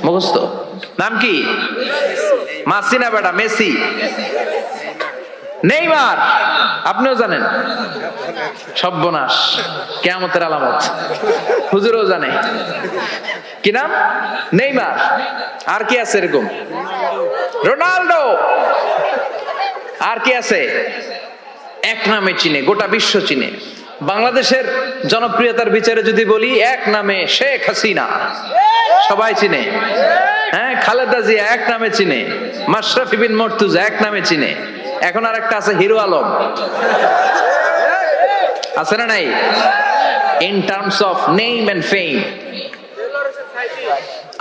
মুখস্থ। নাম কি? মাসিনা বেটা, মেসি। নেইমার আপনিও জানেন, সর্বনাশ, কিয়ামতের আলামত, হুজুরও জানে। কি নাম? নেইমার। আর কি আছে এরকম? রোনাল্ডো। আর কি আছে? এক নামে চিনে, গোটা বিশ্ব চিনে। বাংলাদেশের জনপ্রিয়তার বিচারে যদি বলি, এক নামে শেখ হাসিনা, সবাই চিনে। হ্যাঁ, খালেদা জিয়া এক নামে চিনে, মাশরাফি বিন মুর্তজা এক নামে চিনে। এখন আর একটা আছে হিরো আলম, আছে না নাই? In terms of name and fame,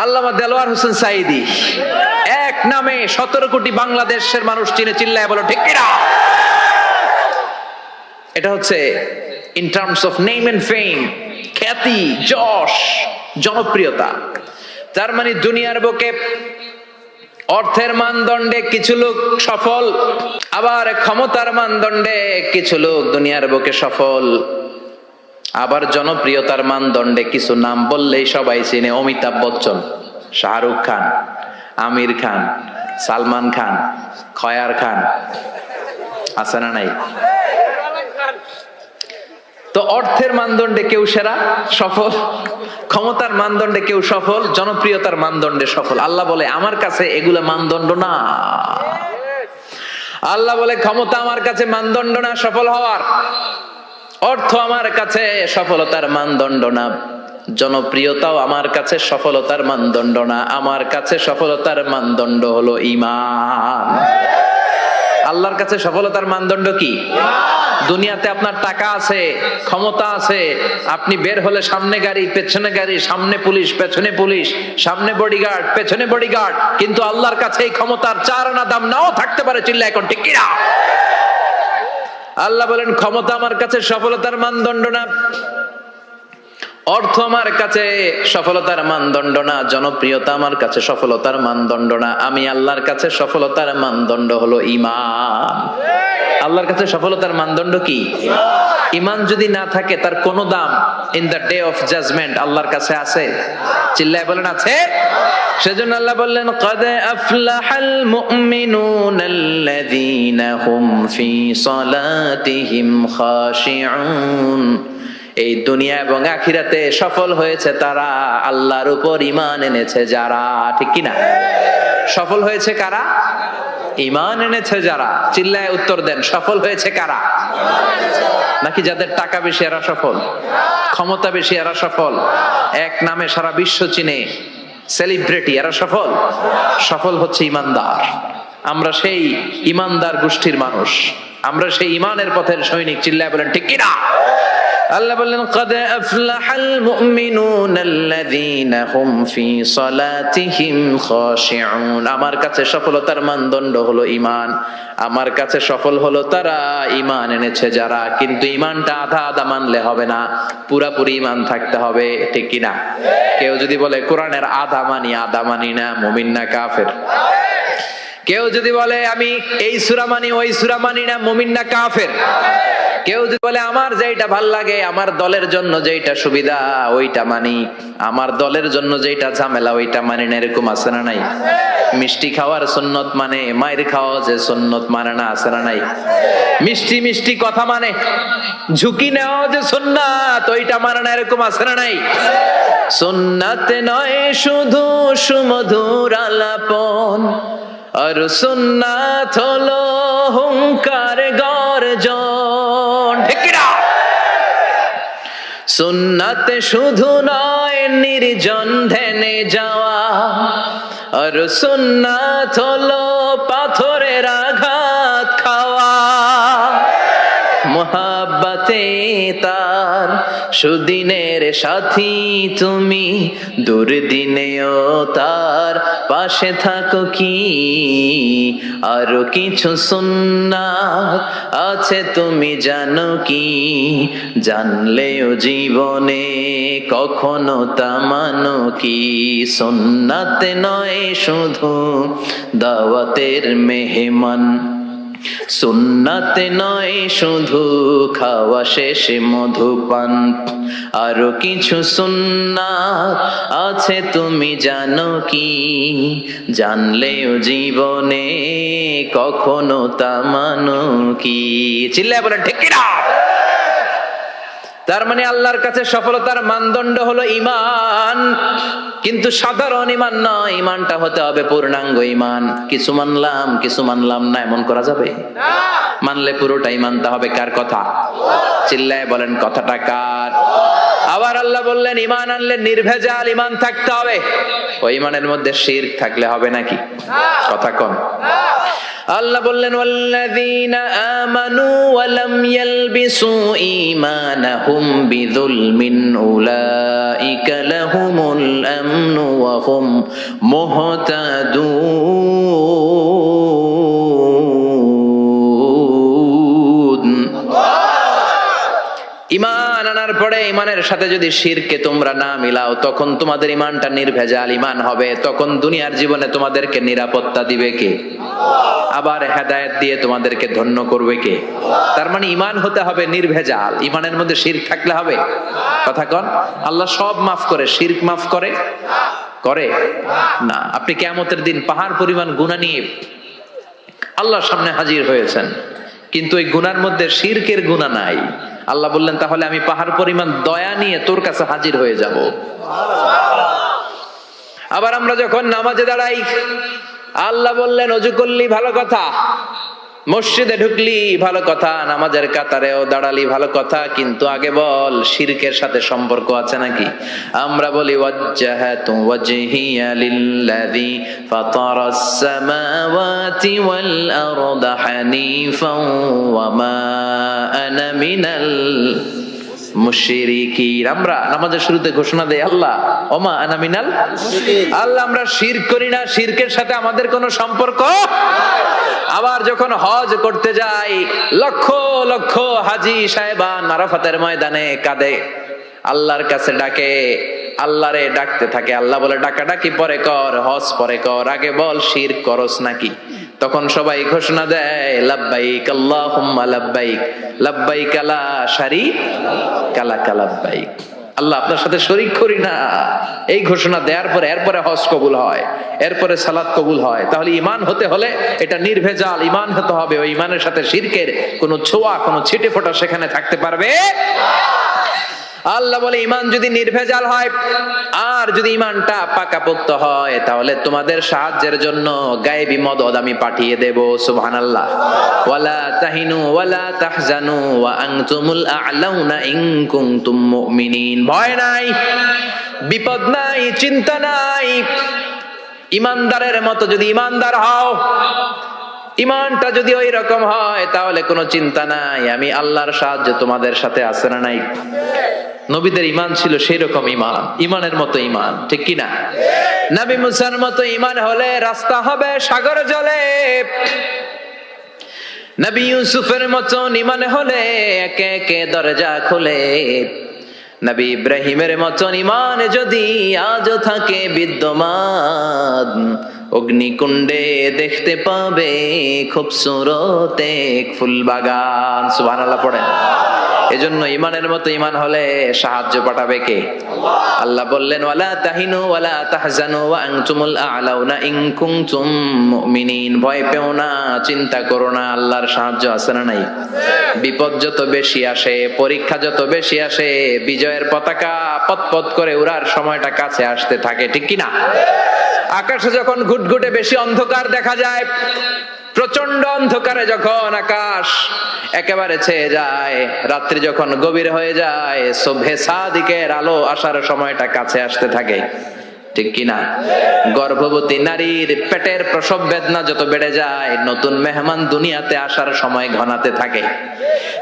Allama Delwar Hossain Sayeedi এক নামে 17 কোটি বাংলাদেশের মানুষ চিনে। চিল্লায় বলো ঠিক কিনা? এটা হচ্ছে in terms of name and fame, খ্যাতি, যশ, জনপ্রিয়তা। তার মানে দুনিয়ার বুকে অর্থের মানদণ্ডে কিছু লোক সফল, আবার ক্ষমতার মানদণ্ডে কিছু লোক দুনিয়ার বুকে সফল, আবার জনপ্রিয়তার মানদণ্ডে কিছু নাম বললেই সবাই চিনে। অমিতাভ বচ্চন, শাহরুখ খান, আমির খান, সালমান খান, খয়ার খান, আছে না নাই? তো অর্থের মানদণ্ডে কেউ সেরা সফল, ক্ষমতার মানদণ্ডে কেউ সফল, জনপ্রিয়তার মানদণ্ডে সফল। আল্লাহ বলে আমার কাছে এগুলা মানদণ্ড না। আল্লাহ বলে ক্ষমতা আমার কাছে মানদণ্ড না সফল হওয়ার, অর্থ আমার কাছে সফলতার মানদণ্ড না, জনপ্রিয়তাও আমার কাছে সফলতার মানদণ্ড না। আমার কাছে সফলতার মানদণ্ড হলো ঈমান। আল্লাহর কাছে সফলতার মানদণ্ড কি? দুনিয়াতে আপনার টাকা আছে, ক্ষমতা আছে, আপনি বের হলে সামনে গাড়ি, পেছনে গাড়ি, সামনে পুলিশ, পেছনে পুলিশ, সামনে বডিগার্ড, পেছনে বডিগার্ড, কিন্তু আল্লাহর কাছে এই ক্ষমতার 4 আনা দাম নাও থাকতে পারে। চিল্লা এখন ঠিক কিনা? আল্লাহ বলেন ক্ষমতা আমার কাছে সফলতার মানদণ্ড না, অর্থ আমার কাছে সফলতার মানদণ্ড না, জনপ্রিয়তা আমার কাছে সফলতার মানদণ্ড না। আমি আল্লাহর কাছে সফলতার মানদণ্ড হলো ঈমান। আল্লাহর কাছে সফলতার মানদণ্ড কি? ঈমান যদি না থাকে তার কোনো দাম in the day of judgement আল্লাহর কাছে আছে? চিল্লায় বলেন আছে। সেজন্য আল্লাহ বললেন ক্বাদ আফলাহাল মুমিনুনাল্লাযীনা হুম ফি সালাতিহিম খাশিউন। এই দুনিয়া এবং আখিরাতে সফল হয়েছে তারা, আল্লাহর উপর ঈমান এনেছে যারা। ঠিক কি না? সফল হয়েছে কারা? ঈমান এনেছে যারা, চিল্লায় উত্তর দেন, সফল হয়েছে কারা? নাকি যাদের টাকা বেশি এরা সফল, ক্ষমতা বেশি এরা সফল, এক নামে সারা বিশ্ব চিনে সেলিব্রিটি এরা সফল? সফল হচ্ছে ঈমানদার। আমরা সেই ঈমানদার গোষ্ঠীর মানুষ, আমরা সেই ঈমানের পথের সৈনিক। চিল্লায় বলেন ঠিক কিনা? আল্লাহ বললেন قد أفلح المؤمنون الذين هم في صلاتهم خاشعون। আমার কাছে সফলতার মানদণ্ড হলো ঈমান। আমার কাছে সফল হলো তারা ঈমান এনেছে যারা। কিন্তু ঈমানটা আধা আধা মানলে হবে না, পুরাপুরি ঈমান থাকতে হবে। ঠিক কিনা? কেউ যদি বলে কোরআনের আধা মানি না, মুমিন না কাফের? কেউ যদি বলে আমি এই সূরা মানি ওই সূরা মানি না, মুমিন না কাফের? কেউ যদি বলে আমার যেটা ভাল লাগে, আমার দলের জন্য যেটা সুবিধা ওইটা মানি, আমার দলের জন্য যেটা ঝামেলা ওইটা মানি না, এরকম আছে না নাই? মিষ্টি খাওয়ার সুন্নত মানে, মায়ের খাওয়া যে সুন্নত মানে না, আছে না নাই? মিষ্টি মিষ্টি কথা মানে, ঝুঁকি নেওয়া যে সুন্নাত ওইটা মানে না, এরকম আছে না নাই? সুন্নাত নয় শুধু সুমধুর আলাপন, আর সুন্নাত হলো হুঙ্কার গর্জন। ঠিক কিনা? সুন্নাত শুধু নয় নির্জন ধ্যানে যাওয়া, আর সুন্নাত হলো পাথরের আঘাত খাওয়া। মোহাব্বতে তার সুদিনের সাথী তুমি, দুর্দিনেও তার পাশে থাকো কি? আরো কিছু সুন্নাত আছে তুমি জানো কি? জানলেও জীবনে কখনো তা মানো কি? সুন্নাতে নয় শুধু দাওয়াতের মেহমান, সুন্নাতে নয় শুধু খাওয়া শেষে মধুপান, আরো কিছু সুন্নাত আছে তুমি জানো কি? জানলেও জীবনে কখনো তা মানো কি? চিল্লায় বলেন ঠিক কিনা? তার মানে আল্লাহর কাছে সফলতার মানদণ্ড হলো ঈমান। কিন্তু সাধারণ ঈমান নয়, ঈমানটা হতে হবে পূর্ণাঙ্গ ঈমান। কিছু মানলাম না এমন করা যাবে না। মানলে পুরোটাই মানতে হবে। কার কথা? চিল্লায় বলেন কথাটা কার? আবার আল্লাহ বললেন ঈমান আনলে নির্ভেজাল ঈমান থাকতে হবে। ওই ঈমানের মধ্যে শিরক থাকলে হবে নাকি? কথা কম। আল্লাহ বললেন ওয়াল্লাযীনা আমানু ওয়া লাম ইয়ালবিসু ঈমানাহুম বিযুলমিন উলাইকা লাহুমুল আমনু ওয়া হুম মুহতাদুন। ঈমান আনার পরে ঈমানের সাথে যদি শিরকে তোমরা না মিলাও, তখন তোমাদের ঈমানটা নির্ভেজাল ঈমান হবে। তখন দুনিয়ার জীবনে তোমাদেরকে নিরাপত্তা দিবে কে? আবার হেদায়েত দিয়ে তোমাদেরকে ধন্য করবে কে? তার মানে ঈমান হতে হবে নির্ভেজাল। ঈমানের মধ্যে শিরক থাকলে হবে? কথা কন। আল্লাহ সব মাফ করে, শিরক মাফ করে না। আপনি কিয়ামতের দিন পাহাড় পরিমাণ গুনাহ নিয়ে আল্লাহর সামনে হাজির হয়েছেন, কিন্তু ওই গুনার মধ্যে শিরকের গুনাহ নাই। আল্লাহ বললেন তাহলে আমি পাহাড় পরিমাণ দয়া নিয়ে তোর কাছে হাজির হয়ে যাব। আবার আমরা যখন নামাজে দাঁড়াই, আল্লাহ বললেন ওযু করলি ভালো কথা, মসজিদে ঢুকলি ভালো কথা, নামাজের কাতারেও দাঁড়ালি ভালো কথা, কিন্তু আগে বল শিরকের সাথে সম্পর্ক আছে নাকি? আমরা বলি ওয়াজ্জাহাতু ওয়াজহিয়া লিল্লাযী ফাতারাস সামাওয়াতি ওয়াল আরদা হানিফান ওয়া মা আনা মিনাল মুশরিকিন। আমরা নামাজের শুরুতে ঘোষণা দেই আল্লাহ ওমা আনা মিনাল মুশরিকিন। আল্লাহ আমরা শিরক করি না, শিরকের সাথে আমাদের কোনো সম্পর্ক। আবার যখন হজ করতে যাই, লক্ষ লক্ষ হাজী সাহেবান আরাফাতের ময়দানে কাঁদে, আল্লাহর কাছে ডাকে, আল্লাহরে ডাকতে থাকে। আল্লাহ বলে ডাকাডাকি পরে কর, হজ পরে কর, আগে বল শিরক করস নাকি? তখন সবাই ঘোষণা দেয় লাব্বাইক আল্লাহুম্মা লাব্বাইক, লাব্বাইক লা শারীকা লাক লাব্বাইক। আল্লাহ আপনার সাথে শরীক করি না, এই ঘোষণা দেওয়ার পরে এরপরে হজ কবুল হয়, এরপরে সালাত কবুল হয়। তাহলে ঈমান হতে হলে এটা নির্ভেজাল ঈমান হতে হবে। ওই ঈমানের সাথে শিরকের কোনো ছোঁয়া, কোনো ছিটে ফোঁটা সেখানে থাকতে পারবে। আল্লাহ বলে ইমান যদি নির্ভেজাল হয় আর যদি ইমানটা পাকাপোক্ত হয় তাহলে তোমাদের সাহায্যের জন্য গায়েবী মদদ আমি পাঠিয়ে দেব। সুবহানাল্লাহ। ওয়ালা তাহিনু ওয়ালা তাহজানু ওয়া আনতুমুল আ'লাউনা ইন কুনতুম মুমিনিন। ভয় নাই, বিপদ নাই, চিন্তা নাই। ইমানদারের মতো যদি ইমানদার হও, ইমানটা যদি ওই রকম হয় তাহলে কোনো চিন্তা নাই, আমি আল্লাহর সাহায্য তোমাদের সাথে আছে না নাই? নবীদের ইমান ছিল সেই রকম ইমান, ইমানের মতো ইমান, ঠিক কি না? নবী মুসার মতো ইমান হলে রাস্তা হবে সাগর জলে। নবী ইউসুফের মতো ইমান হলে একে একে দরজা খোলে। নবী ইব্রাহিমের মতো ইমান যদি আজও থাকে বিদ্যমান, অগ্নিকুণ্ডে দেখতে পাবে খুবসুরত এক ফুল বাগান। সুবহানাল্লাহ পড়েন। এজন্য ইমানের মতো ইমান হলে সাহায্য পাঠাবে কে? আল্লাহ বললেন ওয়ালা তাহিনু ওয়ালা তাহজানু ওয়া আনতুমুল আ'লাউনা ইন কুনতুম মুমিনিন। ভয় পেও না, চিন্তা করো না, আল্লাহর সাহায্য আছে না নাই? বিপদ যত বেশি আসে, পরীক্ষা যত বেশি আসে, বিজয়ের পতাকা পতপত করে উড়ার সময়টা কাছে আসতে থাকে, ঠিক কি না? আকাশে যখন ঘুটঘুটে বেশি অন্ধকার দেখা যায়, প্রচন্ড অন্ধকারে যখন আকাশ একেবারে ছেয়ে যায়, রাত্রি যখন গভীর হয়ে যায়, সুবহে সাদিকের আলো আসার সময়টা কাছে আসতে থাকে, ঠিক কিনা? গর্ভবতী নারীর পেটের প্রসব বেদনা যত বেড়ে যায়, নতুন মেহমান দুনিয়াতে আসার সময় ঘনাতে থাকে,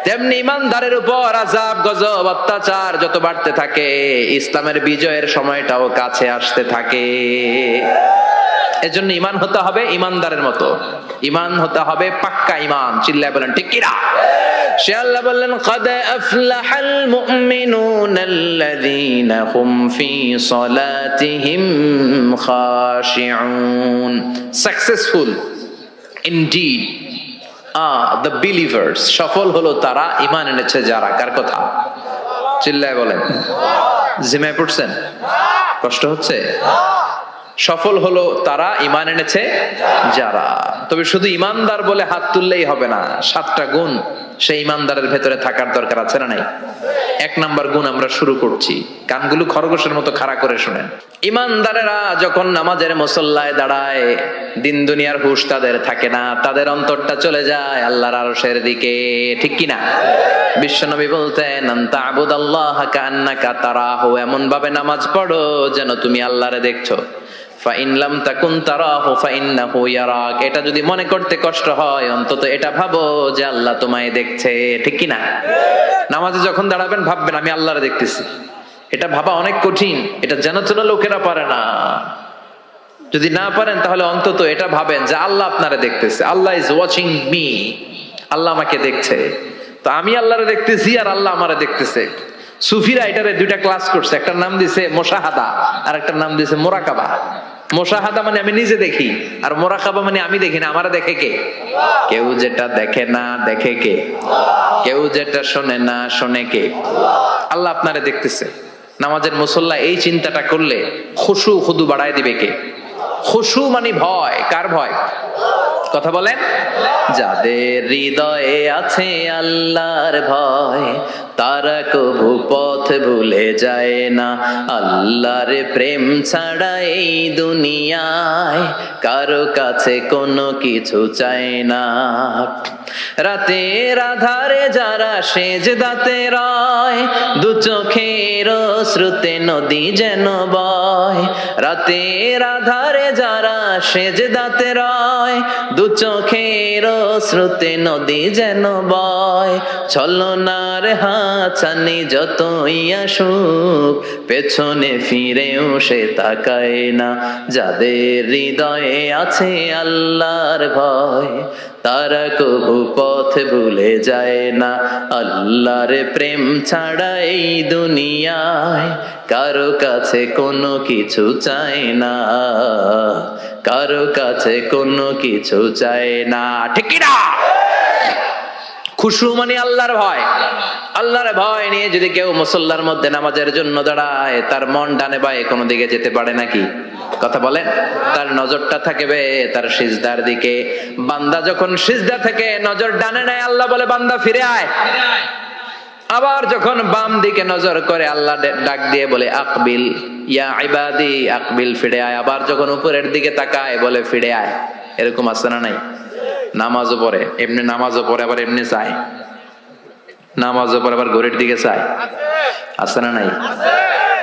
তেমনি ইমানদারের উপর আযাব গজব অত্যাচার যত বাড়তে থাকে, ইসলামের বিজয়ের সময়টাও কাছে আসতে থাকে। এজন্য ইমান হতে হবে ইমানদারের মতো, ইমান হতে হবে পাক্কা ইমান। চিল্লায় বলেন ঠিক কিনা? সে আল্লাহ বললেন قد أفلح المؤمنون الذين هم في صلاتهم خاشعون. Successful indeed are the believers. সফল হলো তারা ঈমান এনেছে যারা। কার কথা? চিল্লায় বলেন। জিমায় পড়ছেন? কষ্ট হচ্ছে? সফল হলো তারা ঈমান এনেছে যারা। তবে শুধু ঈমানদার বলে হাত তুললেই হবে না, 7টা গুণ সেই ঈমানদারের ভেতরে থাকার দরকার আছে না নাই? 1 নাম্বার গুণ আমরা শুরু করছি, কানগুলো খরগোশের মতো খাড়া করে শুনেন। ঈমানদারেরা যখন নামাজের মুসল্লায় দাঁড়ায়, দিন দুনিয়ার হুঁশ তাদের থাকে না, তাদের অন্তরটা চলে যায় আল্লাহর আরশের দিকে, ঠিক কি না? বিশ্বনবী বলতেন আনতা আবুদাল্লাহা কান্নাকা তারাহু, এমন ভাবে নামাজ পড়ো যেন তুমি আল্লাহরে দেখছো। ফাইন লাম তাকুন তারাহু ফাইন্নাহু ইয়ারাক, এটা যদি মনে করতে কষ্ট হয় অন্তত এটা ভাবো যে আল্লাহ তোমায় দেখছে, ঠিক কি না? নামাজে যখন দাঁড়াবেন ভাববেন আমি আল্লাহরে দেখতেছি। এটা ভাবা অনেক কঠিন, এটা জানা চেনা লোকেরা পারে না। যদি না পারেন তাহলে অন্তত এটা ভাবেন যে আল্লাহ আপনারে দেখতেছে, আল্লাহ ইজ ওয়াচিং মি, আল্লাহ আমাকে দেখছে। তো আমি আল্লাহরে দেখতেছি আর আল্লাহ আমারে দেখতেছে। সুফিরা এটারে 2টা ক্লাস করছে, একটার নাম দিছে মুশাহাদা আর একটার নাম দিছে মুরাকাবা। মুশাহাদা মানে আমি নিজে দেখি, আর মুরাকাবা মানে আমি দেখি না, আমারে দেখে কে? কেউ যেটা দেখে না দেখে কে? কেউ যেটা শোনে না শোনে কে? আল্লাহ আপনারে দেখতেছে। নামাজের মুসল্লা এই চিন্তাটা করলে খুশু খুদু বাড়ায় দিবে কে? খুশু মানে ভয়। কার ভয়? কথা বলেন। যাদের হৃদয়ে আছে আল্লাহর ভয়, তারা কবু পথ ভুলে যায় না। আল্লাহর প্রেম ছাড়া এই দুনিয়ায় কারো কাছে কোনো কিছু চায় না। রাতের আধারে যারা সেজদাতে রয়, দু চোখের শ্রুতে নদী যেন বয়। রাতের আধারে যারা সেজদাতে রয়, দু চোখের শ্রুতে নদী যেন বয়। ছলনার হাতছানি যতই আসুক, পেছনে ফিরেও সে তাকায় না। যাদের হৃদয়ে আছে আল্লাহর ভয়, তারা কবু পথ ভুলে যায় না। আল্লাহর প্রেম ছাড়া এই দুনিয়ায় কারো কাছে কোনো কিছু চায় না, কারো কাছে কোনো কিছু চায় না, ঠিক কি না? খুশু মানে আল্লাহর ভয়। আল্লাহর ভয় নিয়ে যদি কেউ মুসল্লার মধ্যে নামাজের জন্য দাঁড়ায়, তার মন ডানে বায়ে কোনো দিকে যেতে পারে নাকি? কথা বলেন। তার নজরটা থাকবে তার সিজদার দিকে। বান্দা যখন সিজদা থেকে নজর ডানে নেয়, আল্লাহ বলে বান্দা ফিরে আয়। আবার যখন বাম দিকে নজর করে আল্লাহ ডাক দিয়ে বলে আকবিল ইয়া ইবাদি আকবিল, ফিরে আয়। আবার যখন উপরের দিকে তাকায় বলে ফিরে আয়। এরকম আছে না নাই? নামাজও পড়ে, এমনি নামাজও পড়ে, আবার এমনি চায়, নামাজও পড়ে আবার ঘড়ির দিকে চায়, আছে না নাই?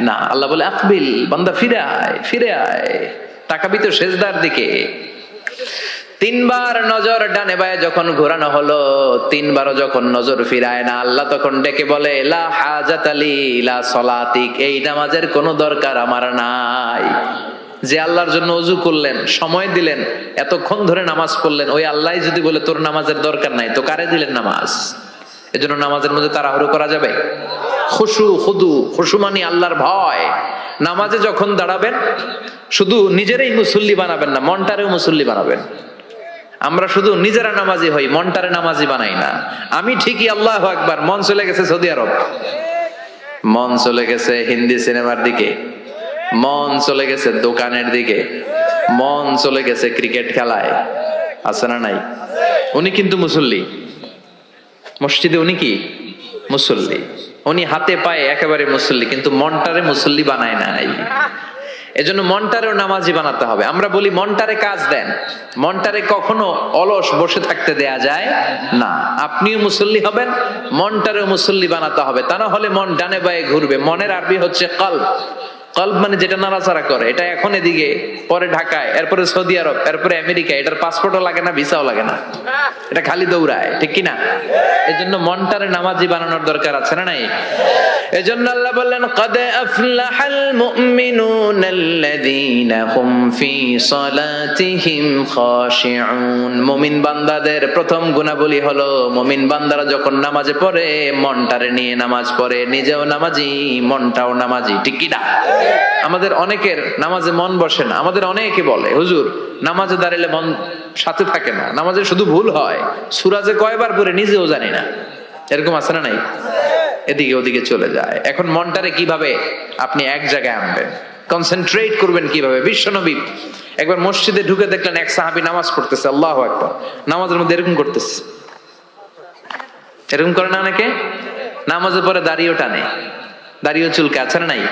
না, আল্লাহ বলে আকবিল, বান্দা ফিরে আয়, ফিরে আয়, তাকাবি তো সেজদার দিকে। তিনবার নজর ডানে বায়ে যখন ঘোরানো হলো, তিনবারও যখন নজর ফিরায় না, আল্লাহ তখন ডেকে বলে লা হাজাতা লি লা সলাতিক, এই নামাজের কোনো দরকার আমার নাই। যে আল্লাহর জন্য ওযু করলেন, সময় দিলেন, এতক্ষণ ধরে নামাজ পড়লেন, ওই আল্লাহই যদি বলে তোর নামাজের দরকার নাই, তো কারে দিলেন নামাজ? এজন্য নামাজের মধ্যে তাড়াহুড়ো করা যাবে? খুশু খুদু, খুশু মানে আল্লাহর ভয়। নামাজে যখন দাঁড়াবেন শুধু নিজেরই মুসল্লি বানাবেন না, মনটারেও মুসল্লি বানাবেন। আমরা শুধু নিজেরা নামাজি হই, মনটারে নামাজি বানাই না। আমি ঠিকই আল্লাহু আকবার, মন চলে গেছে সৌদি আরব, মন চলে গেছে হিন্দি সিনেমার দিকে, মন চলে গেছে দোকানের দিকে, মন চলে গেছে ক্রিকেট খেলায়, আছে না নাই? উনি কিন্তু মুসল্লি, মসজিদে উনি কি মুসল্লি, উনি হাতে পায়ে একেবারে মুসল্লি, কিন্তু মনটারে মুসল্লি বানায় নাই। এজন্য মনটারেও নামাজি বানাতে হবে। আমরা বলি মনটারে কাজ দেন, মনটারে কখনো অলস বসে থাকতে দেয়া যায় না। আপনিও মুসল্লি হবেন, মনটারেও মুসল্লি বানাতে হবে, তা না হলে মন ডানে বায়ে ঘুরবে। মনের আরবি হচ্ছে কলব। কলব মানে যেটা নাড়াচাড়া করে। এটা এখন এদিকে, পরে ঢাকায়, এরপরে সৌদি আরব, এরপরে আমেরিকা। এটার পাসপোর্টও লাগে না, ভিসাও লাগে না, এটা খালি দৌড়ায়, ঠিক কিনা? এজন্য মনটারে নামাজি বানানোর দরকার আছে না নাই? এজন্য আল্লাহ বললেন ক্বাদ আফলাহাল মুমিনুনাল্লাযীনা হুম ফী সালাতিহিম খাশিউন। মুমিন বান্দাদের প্রথম গুণাবলী হলো মুমিন বান্দারা যখন নামাজে পড়ে মনটারে নিয়ে নামাজ পড়ে, নিজেও নামাজি, মনটাও নামাজি, ঠিক কি না? আমাদের অনেকের নামাজে মন বসে না। আমাদের অনেকে বলে হুজুর নামাজে দাঁড়ালে মন সাথে থাকে না, নামাজে শুধু ভুল হয়, সূরা যে কয়বার পড়ে নিজেও জানি না। এরকম আছে না নাই? এদিকে ওদিকে চলে যায়। এখন মনটারে কিভাবে আপনি এক জায়গায় আনবেন, কনসেন্ট্রেট করবেন কিভাবে? বিশ্বনবী একবার মসজিদে ঢুকে দেখলেন এক সাহাবী নামাজ পড়তেছে, আল্লাহু আকবার, নামাজের মধ্যে এরকম করতেছে। এরকম করে না অনেকে? নামাজের পরে দাড়িও টানে, দাড়িও চুলকে, আছে না নাই?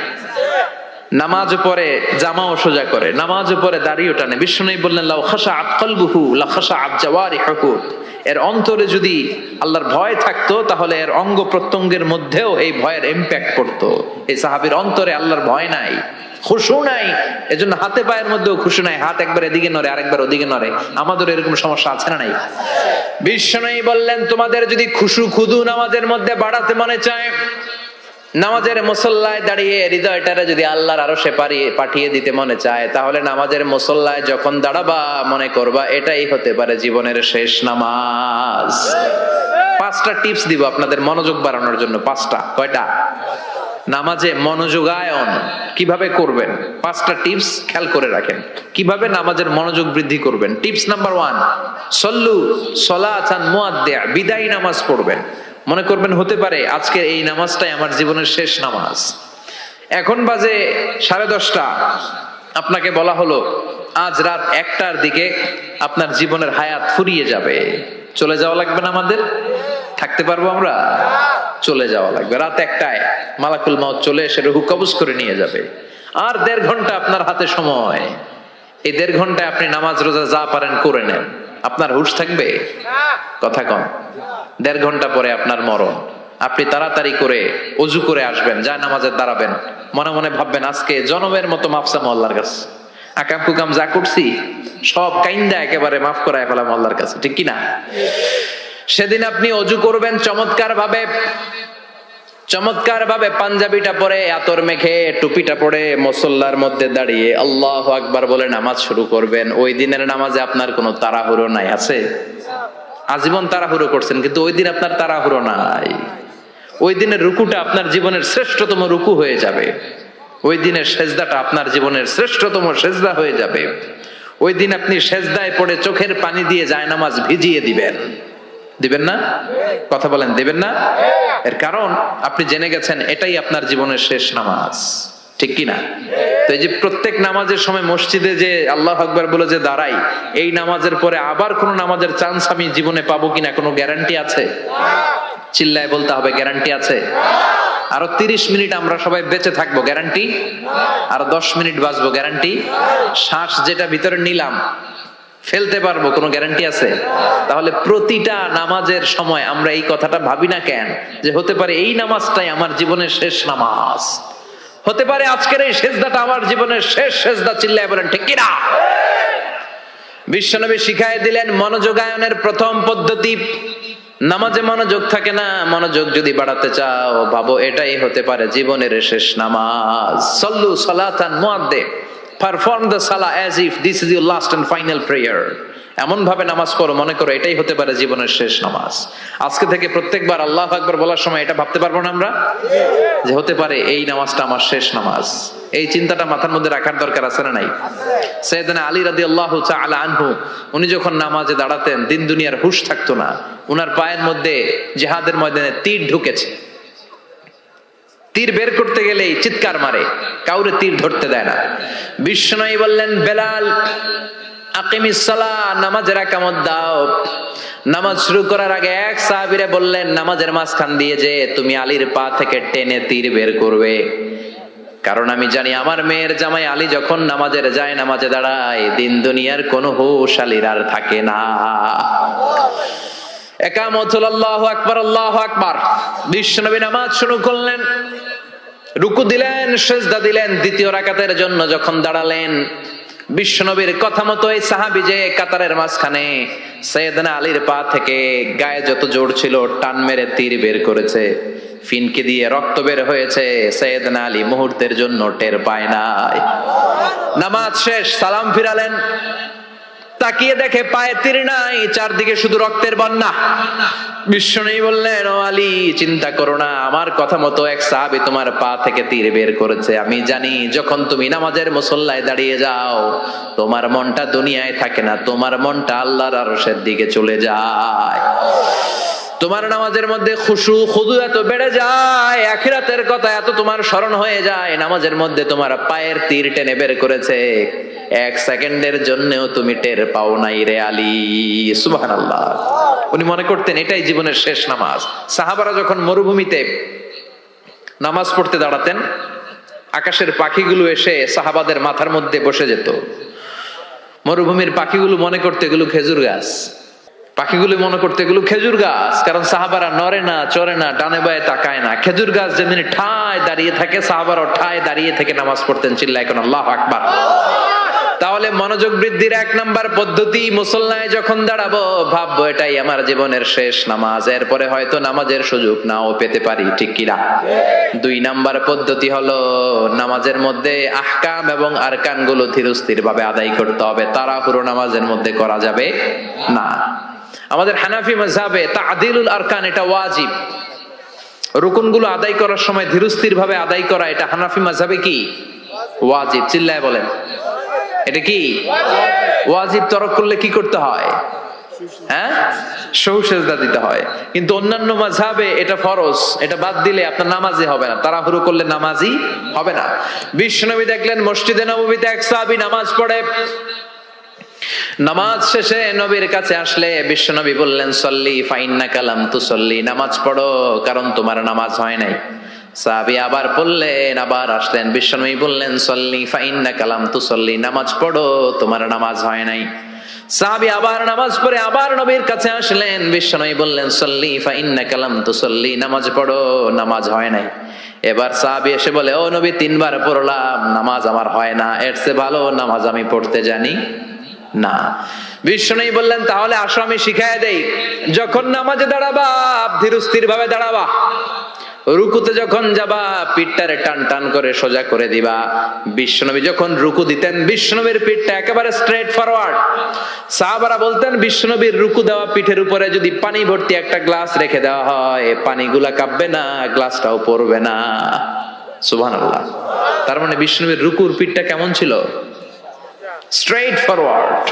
নামাজ পড়ে জামাও সোজা করে, নামাজ পড়ে দাড়িও টানে। বিশ্বনবী বললেন লাউ খাশাআত কলবুহু লা খাশাআত জাওয়ারিহুহু, এর অন্তরে যদি আল্লাহর ভয় থাকতো তাহলে এর অঙ্গ প্রত্যঙ্গের মধ্যেও এই ভয়ের ইম্প্যাক্ট পড়তো। এই সাহাবীর অন্তরে আল্লাহর ভয় নাই, খুশু নাই, এজন্য হাতে পায়ের মধ্যেও খুশু নাই, হাত একবার এদিকে নড়ে আরেকবার ওদিকে নড়ে। আমাদের এরকম সমস্যা আছে না নাই? বিশ্বনবী বললেন তোমাদের যদি খুশু খুদু নামাজের মধ্যে বাড়াতে মনে চায়, নামাজের মুসল্লায় দাঁড়িয়ে হৃদয়টারে যদি আল্লাহর আরশে পাঠিয়ে দিতে মনে চায়, তাহলে নামাজের মুসল্লায় যখন দাঁড়াবা মনে করবা এটাই হতে পারে জীবনের শেষ নামাজ। 5টা টিপস দিব আপনাদের মনোযোগ বাড়ানোর জন্য। 5টা। কয়টা? নামাজে মনোযোগায়ন কিভাবে করবেন 5টা টিপস খেয়াল করে রাখেন, কিভাবে নামাজের মনোযোগ বৃদ্ধি করবেন। টিপস নাম্বার 1, সল্লু সলাতান মুআদ্দিয়া, বিদায়ী নামাজ পড়বেন। মনে করবেন হতে পারে আজকে এই নামাজটাই আমার জীবনের শেষ নামাজ। এখন বাজে 10:30, আপনাকে বলা হলো আজ রাত 1টার দিকে আপনার জীবনের হায়াত ফুরিয়ে যাবে। চলে যাওয়া লাগবে না? আমাদের থাকতে পারবো আমরা? চলে যাওয়া লাগবে। রাত 1টায় মালাকুল মউত চলে এসে রূহ কবজ করে নিয়ে যাবে। আর 1.5 ঘন্টা আপনার হাতে সময়। এই 1.5 ঘন্টায় আপনি নামাজ রোজা যা পারেন করে নেন। আপনার হুঁশ থাকবে? কথা কম। 1.5 ঘন্টা পরে আপনার মরণ। আপনি তাড়াতাড়ি করে ওযু করে আসবেন, যায় নামাজে দাঁড়াবেন, মনে মনে ভাববেন আজকে জনমের মতো মাফ চামু আল্লাহর কাছে, আকাম কুকাম যা করছি সব কাইন্দা একেবারে মাফ করায় ফেলাম আল্লাহর কাছে, ঠিক কিনা? সেদিন আপনি ওযু করবেন চমৎকার ভাবে পাঞ্জাবিটা পরে, আতর মেখে, টুপিটা পরে মুসল্লার মধ্যে দাঁড়িয়ে আল্লাহু আকবার বলে নামাজ শুরু করবেন। ওই দিনের নামাজে আপনার কোনো তাড়াহুড়ো নাই। আছে? আজীবন তাড়াহুড়ো করছেন, কিন্তু ওই দিন আপনার তাড়াহুড়ো নাই। ওই দিনের রুকুটা আপনার জীবনের শ্রেষ্ঠতম রুকু হয়ে যাবে। ওই দিনের সেজদাটা আপনার জীবনের শ্রেষ্ঠতম সেজদা হয়ে যাবে। ওই দিন আপনি সেজদায় পড়ে চোখের পানি দিয়ে জায়নামাজ ভিজিয়ে দিবেন না? কথা বলেন, দিবেন না? এর কারণ আপনি জেনে গেছেন এটাই আপনার জীবনের শেষ নামাজ। ঠিক কিনা? তো এই যে প্রত্যেক নামাজের সময় মসজিদে যে আল্লাহু আকবার বলে যে দাঁড়াই, এই নামাজের পরে আবার কোন নামাজের চান্স আমি জীবনে পাবো কিনা কোনো গ্যারান্টি আছে? চিল্লায় বলতে হবে, গ্যারান্টি আছে? আরো 30 মিনিট আমরা সবাই বেঁচে থাকবো, গ্যারান্টি? আরো 10 মিনিট বাঁচবো, গ্যারান্টি? শ্বাস যেটা ভিতরে নিলাম ফেলতে পারবো, কোনো গ্যারান্টি আছে? তাহলে প্রতিটা নামাজের সময় আমরা এই কথাটা ভাবি না কেন যে হতে পারে এই নামাজটাই আমার জীবনের শেষ নামাজ, হতে পারে আজকের এই সেজদাটা আমার জীবনের শেষ সেজদা। চিল্লায় বলেন ঠিক কিনা? বিশ্বনবী শিখায় দিলেন মনোযোগায়নের প্রথম পদ্ধতি। নামাজে মনোযোগ থাকে না, মনোযোগ যদি বাড়াতে চাও ভাবো এটাই হতে পারে জীবনের শেষ নামাজ। সল্লু সালাতান মুআদ্দে, পারফর্ম দ্য সালাহ as if this is your last and final prayer. এমন ভাবে নামাজ পড়ো মনে করো এটাই হতে পারে জীবনের শেষ নামাজ। আজকে থেকে প্রত্যেকবার আল্লাহু আকবার বলার সময় এটা ভাবতে পারবো না আমরা যে হতে পারে এই নামাজটা আমার শেষ নামাজ? এই চিন্তাটা মাথার মধ্যে রাখার দরকার আছে না নাই? সাইয়েদনা আলী রাদিয়াল্লাহু তাআলা আনহু উনি যখন নামাজে দাঁড়াতেন দিন দুনিয়ার হুঁশ থাকতো না। উনার পায়ের মধ্যে জিহাদের ময়দানে তীর ঢুকেছে, তীর বের করতে গেলেই চিৎকার মারে, কাউরে তীর ধরতে দেয় না। বিশ্বনবী বললেন বেলাল আকিমিস সালাহ, নামাজের একামত দাও। নামাজ শুরু করার আগে এক সাহাবীরে বললেন নামাজের মাঝখান দিয়ে যে তুমি আলীর পা থেকে টেনে তীর বের করবে, কারণ আমি জানি আমার মেয়ের জামাই আলী যখন নামাজের যায় নামাজে দাঁড়ায় দিন দুনিয়ার কোনো হুঁশ আলীর আর থাকে না। একামত হলো আল্লাহু আকবার, আল্লাহু আকবার। বিশ্বনবী নামাজ শুরু করলেন, রুকু দিলেন, সিজদা দিলেন। দ্বিতীয় রাকাতের জন্য যখন দাঁড়ালেন বিশ্বনবীর কথা মতো এই সাহাবী যে কাতারের মাঝখানে সাইয়েদনা আলীর পা থেকে গায়ে যত জোর ছিল টান মেরে তীর বের করেছে, ফিনকে দিয়ে রক্ত বের হয়েছে। সাইয়েদনা আলী মুহূর্তের জন্য টের পায় নাই। নামাজ শেষ, সালাম ফিরালেন, তাকিয়ে দেখে পায়ে তীর নাই, চারদিকে শুধু রক্তের বন্যা। বিশ্বনবী বললেন ও আলী চিন্তা করো না, আমার কথা মতো এক সাহাবী তোমার পা থেকে তীর বের করেছে। আমি জানি যখন তুমি নামাজের মুসল্লায় দাঁড়িয়ে যাও তোমার মনটা দুনিয়ায় থাকে না, তোমার মনটা আল্লাহর আরশের দিকে চলে যায়। তোমার নামাজের মধ্যে খুশু খুদু এত বেড়ে যায়, আখিরাতের কথা এত তোমার স্মরণ হয়ে যায়, নামাজের মধ্যে তোমার পায়ের তীর টেনে বের করেছে, এক সেকেন্ডের জন্যও তুমি টের পাও নাই রে আলী। সুবহানাল্লাহ। উনি মনে করতেন এটাই জীবনের শেষ নামাজ। সাহাবারা যখন মরুভূমিতে নামাজ পড়তে দাঁড়াতেন আকাশের পাখিগুলো এসে সাহাবাদের মাথার মধ্যে বসে যেত। মরুভূমির পাখিগুলো মনে করতে এগুলো খেজুর গাছ, পাখিগুলো মনে করতে এগুলো খেজুর গাছ, কারণ সাহাবারা নড়ে না চড়ে না ডানে বায়ে তাকায় না। খেজুর গাছ যেমনি ঠায় দাঁড়িয়ে থাকে সাহাবারাও ঠায় দাঁড়িয়ে থেকে নামাজ পড়তেন। চিল্লায় এখন আল্লাহু আকবার। তাহলে মনোযোগ বৃদ্ধির এক নাম্বার পদ্ধতি, মুসল্লায় যখন দাঁড়াবো ভাববো এটাই আমার জীবনের শেষ নামাজ, এরপরে হয়তো নামাজের সুযোগ নাও পেতে পারি, ঠিক কিনা? 2 নাম্বার পদ্ধতি হলো নামাজের মধ্যে আহকাম এবং আরকান গুলো ধীরস্থির ভাবে আদায় করতে হবে, তাড়াহুড়ো নামাজের মধ্যে করা যাবে না। আমাদের হানাফি মাযহাবে তা'দিলুল আরকান এটা ওয়াজিব। রুকুনগুলো আদায় করার সময় ধীরস্থির ভাবে আদায় করা এটা হানাফি মাযহাবে কি ওয়াজিব। চিল্লায় বলেন এটা কি ওয়াজিব। তরক করলে কি করতে হয়? হ্যাঁ, সহু সিজদা দিতে হয়। কিন্তু অন্যান্য মাযহাবে এটা ফরজ, এটা বাদ দিলে আপনার নামাজই হবে না, তাড়াহুড়ো করলে নামাজই হবে না। বিশ্বনবী দেখলেন মসজিদে নববীতে এক সাহাবী নামাজ পড়ে, নামাজ শেষে নবীর কাছে আসলে বিশ্বনবী বললেন সল্লি ফাইন্নাকা লাম তুসল্লি, নামাজ পড়ো কারণ তোমার নামাজ হয় নাই। সাহাবী আবার বললেন, আবার আসলেন, বিশ্বনবী বললেন সল্লি ফাইন্নাকা লাম তুসল্লি, নামাজ পড়ো তোমার নামাজ হয় নাই। সাহাবী আবার নামাজ পড়ে আবার নবীর কাছে আসলেন, বিশ্বনবী বললেন সল্লি ফাইন্নাকা লাম তুসল্লি, নামাজ পড়ো নামাজ হয় নাই। এবার সাহাবী এসে বলে ও নবী 3 বার পড়লাম নামাজ আমার হয় না, এর চেয়ে ভালো নামাজ আমি পড়তে জানি না। বিশ্বনবী বললেন তাহলে আসো আমি শিখায় দেই, যখন নামাজে দাঁড়াবা ধীরস্থির ভাবে দাঁড়াবা, রুকুতে যখন যাবা পিঠটারে টান টান করে সোজা করে দিবা। বিশ্বনবী যখন রুকু দিতেন বিশ্বনবীর পিঠটা একেবারে স্ট্রেট ফরওয়ার্ড। সাহাবারা বলতেন বিশ্বনবীর রুকু দেওয়া পিঠের উপরে যদি পানি ভর্তি একটা গ্লাস রেখে দেওয়া হয় পানিগুলা কাঁপবে না, গ্লাসটাও পড়বে না। সুবহানাল্লাহ। তার মানে বিশ্বনবীর রুকুর পিঠটা কেমন ছিল? Straight forward.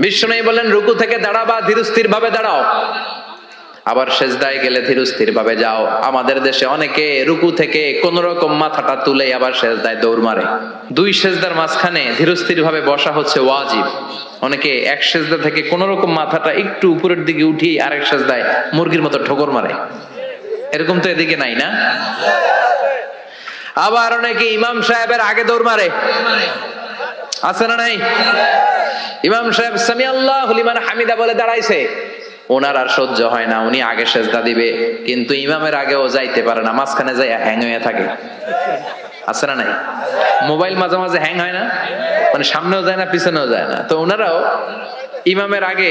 বিশ্বনবী বলেন রুকু থেকে দাঁড়াবা ধীরস্থির ভাবে দাঁড়াও, আবার সেজদায় গেলে ধীরস্থির ভাবে যাও। আমাদের দেশে অনেকে রুকু থেকে কোন রকম মাথাটা তুলে আবার সেজদায় দৌড় মারে। দুই সেজদার মাঝখানে ধীরস্থির ভাবে বসা হচ্ছে ওয়াজিব। অনেকে এক সেজদা থেকে কোন রকম মাথাটা একটু উপরের দিকে উঠিয়ে আরেক সেজদায় মুরগির মতো ঠোকর মারে। এরকম তো এদিকে নাই না? আবার অনেকে ইমাম সাহেবের আগে দৌড় মারে, আছে না নাই? ইমাম সাহেব সামি আল্লাহু লিমান হামিদা বলে দাঁড়াইছে, ওনার আর সহ্য হয় না, উনি আগে সেজদা দিবে, কিন্তু ইমামের আগেও যাইতে পারে না, মাঝখানে যাই হ্যাং হয়ে থাকে, আছে না নাই? মোবাইল মাঝে মাঝে হ্যাং হয় না, মানে সামনেও যায় না পিছনেও যায় না। তো ওনারাও ইমামের আগে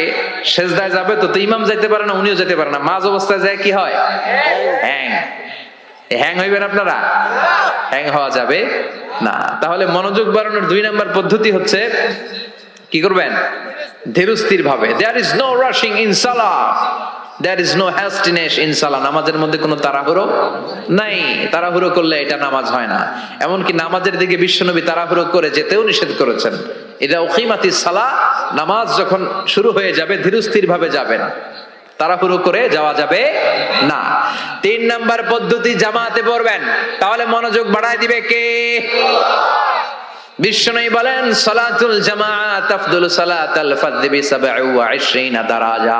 সেজদায় যাবে, তো ইমাম যাইতে পারে না, উনিও যেতে পারে না, মাঝ অবস্থায় যায় কি হয়? হ্যাং। হ্যাং হইবেন আপনারা? হ্যাং হওয়া যাবে না। তাহলে মনোযোগ বাড়ানোর 2 নাম্বার পদ্ধতি হচ্ছে কি করবেন? ধীরস্থির ভাবে। There is no rushing in salah, there is no hastiness in salah। নামাজের মধ্যে কোনো তাড়াহুড়ো নাই। তাড়াহুড়ো করলে এটা নামাজ হয় না। এমনকি নামাজের দিকে বিশ্বনবী তাড়াহুড়ো করে যেতেও নিষেধ করেছেন। ইদা উকিমাতিস সালাহ, নামাজ যখন শুরু হয়ে যাবে ধীরস্থির ভাবে যাবেন, তাড়াহুড়ো করে যাওয়া যাবে না। 3 নাম্বার পদ্ধতি, জামাতে পড়বেন, তাহলে মনোযোগ বাড়ায় দিবে কে? বিশ্বনবী বলেন সালাতুল জামাআত আফদলু সালাতাল ফারদি বি27 দারাজা।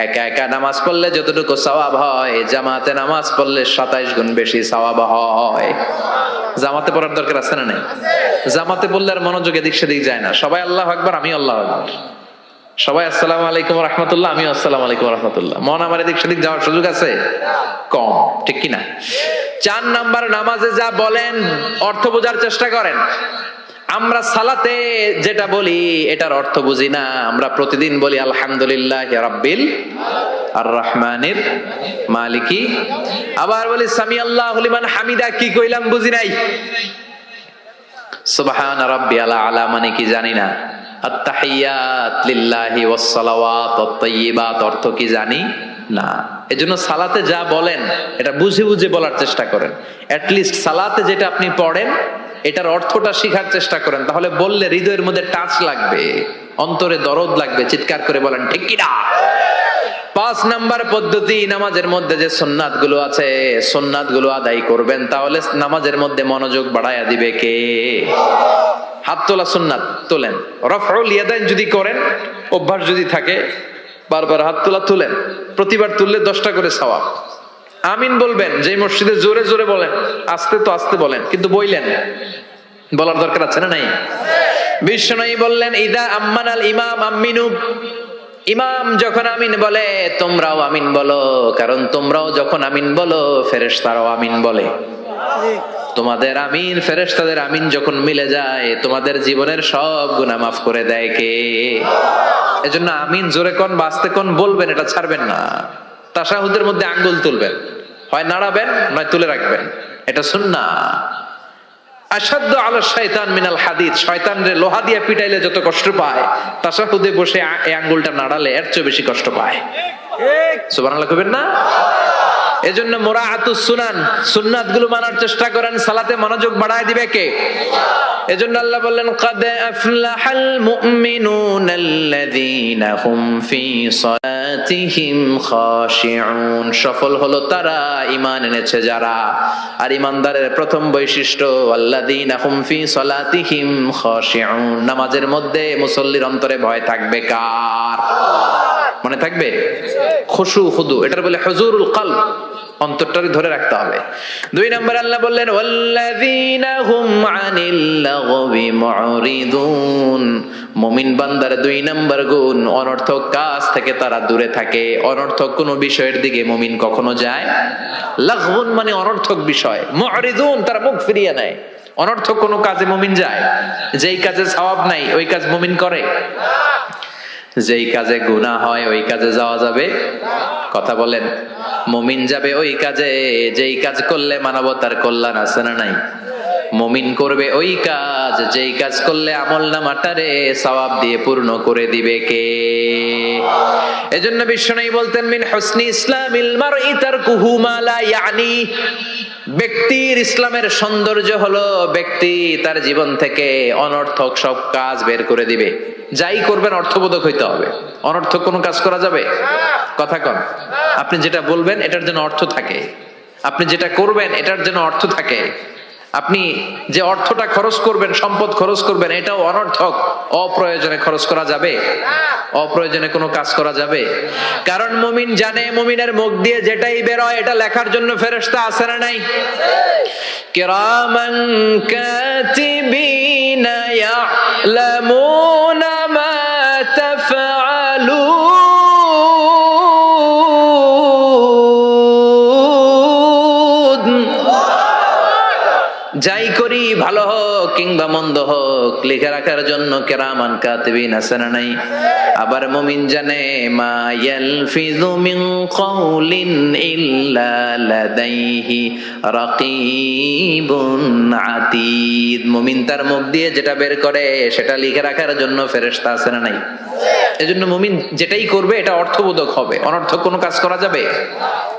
একা একা নামাজ পড়লে যতটুকু সওয়াব হয়, জামাতে নামাজ পড়লে 27 গুণ বেশি সওয়াব হয়। জামাতে পড়ার দরকার আছে না নাই? জামাতে পড়লে আর মনোযোগ এদিক সেদিক যায় না। সবাই আল্লাহু আকবার, আমি আল্লাহু আকবার, সবাই আসসালামু আলাইকুম ওয়া রাহমাতুল্লাহ, আমি আসসালামু আলাইকুম ওয়া রাহমাতুল্লাহ। মন আমার এদিক সেদিক যাওয়ার সুযোগ আছে? কম, ঠিক কি না? 4 নাম্বার, নামাজে যা বলেন অর্থ বোঝার চেষ্টা করেন। আমরা সালাতে যেটা বলি এটার অর্থ বুঝি না। আমরা প্রতিদিন বলি আলহামদুলিল্লাহি রাব্বিল আর রহমানির মালিকি, আবার বলি সামি আল্লাহু লিমান হামিদা, কি কইলাম বুঝি নাই। সুবহান রাব্বিয়াল আলা মানে কি জানি না। আত-তাহিয়াত লিল্লাহি ওয়াস সালাওয়াত আত-তাইয়্যিবাত অর্থ কি জানি না। এজন্য সালাতে যা বলেন এটা বুঝে বুঝে বলার চেষ্টা করেন। এট লিস্ট সালাতে যেটা আপনি পড়েন এটার অর্থটা শিখার চেষ্টা করেন, তাহলে বললে হৃদয়ের মধ্যে টাচ লাগবে, অন্তরে দরদ লাগবে, চিৎকার করে বলেন ঠিক কি না? 5 নাম্বার পদ্ধতি, নামাজের মধ্যে যে সুন্নাত গুলো আছে সুন্নাত গুলো আদায় করবেন, তাহলে নামাজের মধ্যে মনোযোগ বাড়ায়া দিবে কে? হাত তোলা সুন্নাত তোলেন। রফউল ইয়াদাইন যদি করেন, অভ্যাস যদি থাকে, বারবার হাত তোলা তুলেন, প্রতিবার তুললে 10টা করে সওয়াব। আমিন বলবেন, যে মসজিদে জোরে জোরে বলেন, আস্তে তো আস্তে বলেন, কিন্তু বইলেন, বলার দরকার আছে না নাই? বিশ্বনবী বললেন ইদা আম্মানাল ইমাম আমিনু, ইমাম যখন আমিন বলে তোমরাও আমিন বলো, কারণ তোমরাও যখন আমিন বলো ফেরেশতারাও আমিন বলে। তোমাদের আমিন ফেরেশতাদের আমিন যখন মিলে যায়, তোমাদের জীবনের সব গুনাহ মাফ করে দেয় কে? এজন্য আমিন জোরে কোন বাস্তে কোন বলবেন, এটা ছাড়বেন না। তাশাহুদের মধ্যে আঙ্গুল তুলবেন, হয় নাড়াবেন নয় তুলে রাখবেন, এটা সুন্নাহ। আশাদ্দু আলা শাইতান মিনাল হাদিদ, শয়তান রে লোহা দিয়ে পিটাইলে যত কষ্ট পায়, তাশাহুদে বসে এই আঙ্গুলটা নাড়ালে এর চেয়ে বেশি কষ্ট পায়। ঠিক সুবহানাল্লাহ কইবেন না? এজন্য মুরাআতুস সুনান, সুন্নাত গুলো মানার চেষ্টা করেন, সালাতে মনোযোগ বাড়ায় দিবে কে? এজন্য আল্লাহ বললেন কাদ আফলাহাল মুমিনুনাল্লাযীনা হুম ফি সালাতিহিম খাশিউন, সফল হলো তারা ঈমান এনেছে যারা। আর ঈমানদারের প্রথম বৈশিষ্ট্য আল্লাযীনা হুম ফি সালাতিহিম খাশিউন, নামাজের মধ্যে মুসল্লির অন্তরে ভয় থাকবে কার? মনে থাকবে খুশু খুদু, এটার বলে হুজুরুল কলব, অন্তরটারে ধরে রাখতে হবে। 2 নাম্বার আল্লাহ বললেন ওয়াল্লাযীনা হুম আনিল লাগবি মুরিদুন, মুমিন বান্দার 2 নাম্বার গুণ, অনর্থক কাজ থেকে তারা দূরে থাকে। অনর্থক কোন বিষয়ের দিকে মুমিন কখনো যায়? লাগবুন মানে অনর্থক বিষয়, মুরিদুন তারা মুখ ফিরিয়ে নেয়। অনর্থক কোন কাজে মুমিন যায়? যেই কাজে সওয়াব নাই ওই কাজ মুমিন করে? যেই কাজে গুনাহ হয় ওই কাজে যাওয়া যাবে? কথা বলেন। মুমিন যাবে ওই কাজে যেই কাজ করলে মানবতার কল্যাণ আছে না নাই? মুমিন করবে ওই কাজ যেই কাজ করলে আমলনামাটারে সওয়াব দিয়ে পূর্ণ করে দিবে কে? এজন্য বিশ্বনবী বলতেন মিন হুসনি ইসলামিল মারই তারকুহু মা লা ইয়ানি, ব্যক্তির ইসলামের সৌন্দর্য হলো ব্যক্তি তার জীবন থেকে অনর্থক সব কাজ বের করে দিবে। যাই করবেন অর্থবোধক হইতে হবে। অনর্থক কোনো কাজ করা যাবে? কথা কন, আপনি যেটা বলবেন এটার জন্য অর্থ থাকে, আপনি যেটা করবেন এটার জন্য অর্থ থাকে। আপনি যে অর্থটা খরচ করবেন, সম্পদ খরচ করবেন, এটাও অনর্থক, অপ্রয়োজনে খরচ করা যাবে? অপ্রয়োজনে কোনো কাজ করা যাবে? কারণ মুমিন জানে মুমিনের মুখ দিয়ে যেটাই বের হয় এটা লেখার জন্য ফেরেশতা আছে না নাই? কিরামান কাতিবিনা ইয়ালামুনা মা তাফআলুন। যাই করি ভালো হোক কিংবা মন্দ হোক লিখে রাখার জন্য কিরামান কাতিবিন আছে না নাই? আবার মুমিন জানে মা ইয়ালফিযু মিন কাউলিন ইল্লা লাদাইহি রাকীবুন আতীদ। মুমিন তার মুখ দিয়ে যেটা বের করে সেটা লিখে রাখার জন্য ফেরেশতা আছে না নাই? এজন্য মুমিন যেটাই করবে এটা অর্থবোধক হবে। অনর্থক কোনো কাজ করা যাবে?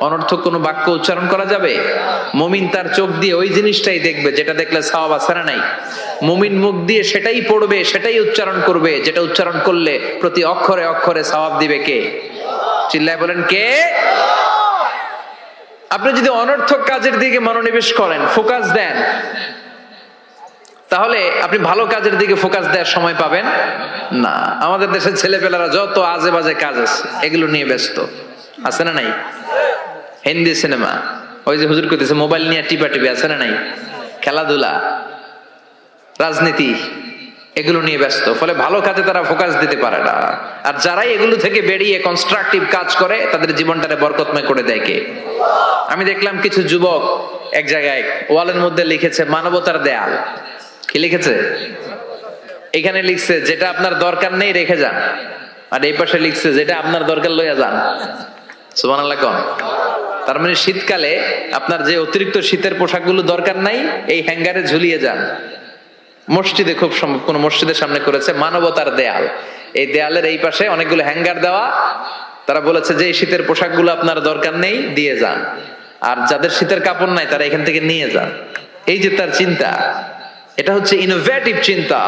অনর্থক কোনো বাক্য উচ্চারণ করা যাবে? মুমিন তার চোখ দিয়ে ওই জিনিসটাই দেখবে যেটা দেখলে সওয়াব আছে না নাই? মুমিন মুখ দিয়ে সেটাই পড়বে, সেটাই উচ্চারণ করবে যেটা উচ্চারণ করলে প্রতি অক্ষরে অক্ষরে সওয়াব দিবে কে? চিল্লায় বলেন কে? আপনি যদি অনর্থক কাজের দিকে মনোনিবেশ করেন, ফোকাস দেন, তাহলে আপনি ভালো কাজের দিকে ফোকাস দেওয়ার সময় পাবেন না। আমাদের দেশের ছেলেপেলারা যত আজে বাজে কাজ আছে এগুলো নিয়ে ব্যস্ত, আছে না নাই? হিন্দি সিনেমা, ওই যে হুজুর কইতেছে মোবাইল নিয়ে টিপা টিপি, আছে না নাই? খেলাধুলা, রাজনীতি, এগুলো নিয়ে ব্যস্ত, ফলে ভালো কাজে তারা ফোকাস দিতে পারে না। আর যারাই এগুলো থেকে বেরিয়ে কনস্ট্রাকটিভ কাজ করে তাদের জীবনটারে বরকতময় করে দেয় কে? আমি দেখলাম কিছু যুবক এক জায়গায় ওয়ালের মধ্যে লিখেছে মানবতার দেয়াল। কি লিখেছে? এখানে লিখছে যেটা আপনার দরকার নেই রেখে যান, আর এই পাশে লিখছে যেটা আপনার দরকার লইয়া যান। সুবহানাল্লাহ কোন? তার মানে শীতকালে আপনার যে অতিরিক্ত শীতের পোশাকগুলো দরকার নাই এই হ্যাঙ্গারে ঝুলিয়ে যান। মসজিদে খুব সম্ভব কোন মসজিদের সামনে করেছে মানবতার দেয়াল। এই দেয়ালের এই পাশে অনেকগুলো হ্যাঙ্গার দেওয়া, তারা বলেছে যে এই শীতের পোশাকগুলো আপনার দরকার নেই দিয়ে যান, আর যাদের শীতের কাপড় নাই তারা এখান থেকে নিয়ে যান। এই যে তার চিন্তা, এটা হচ্ছে ইনোভেটিভ চিন্তা।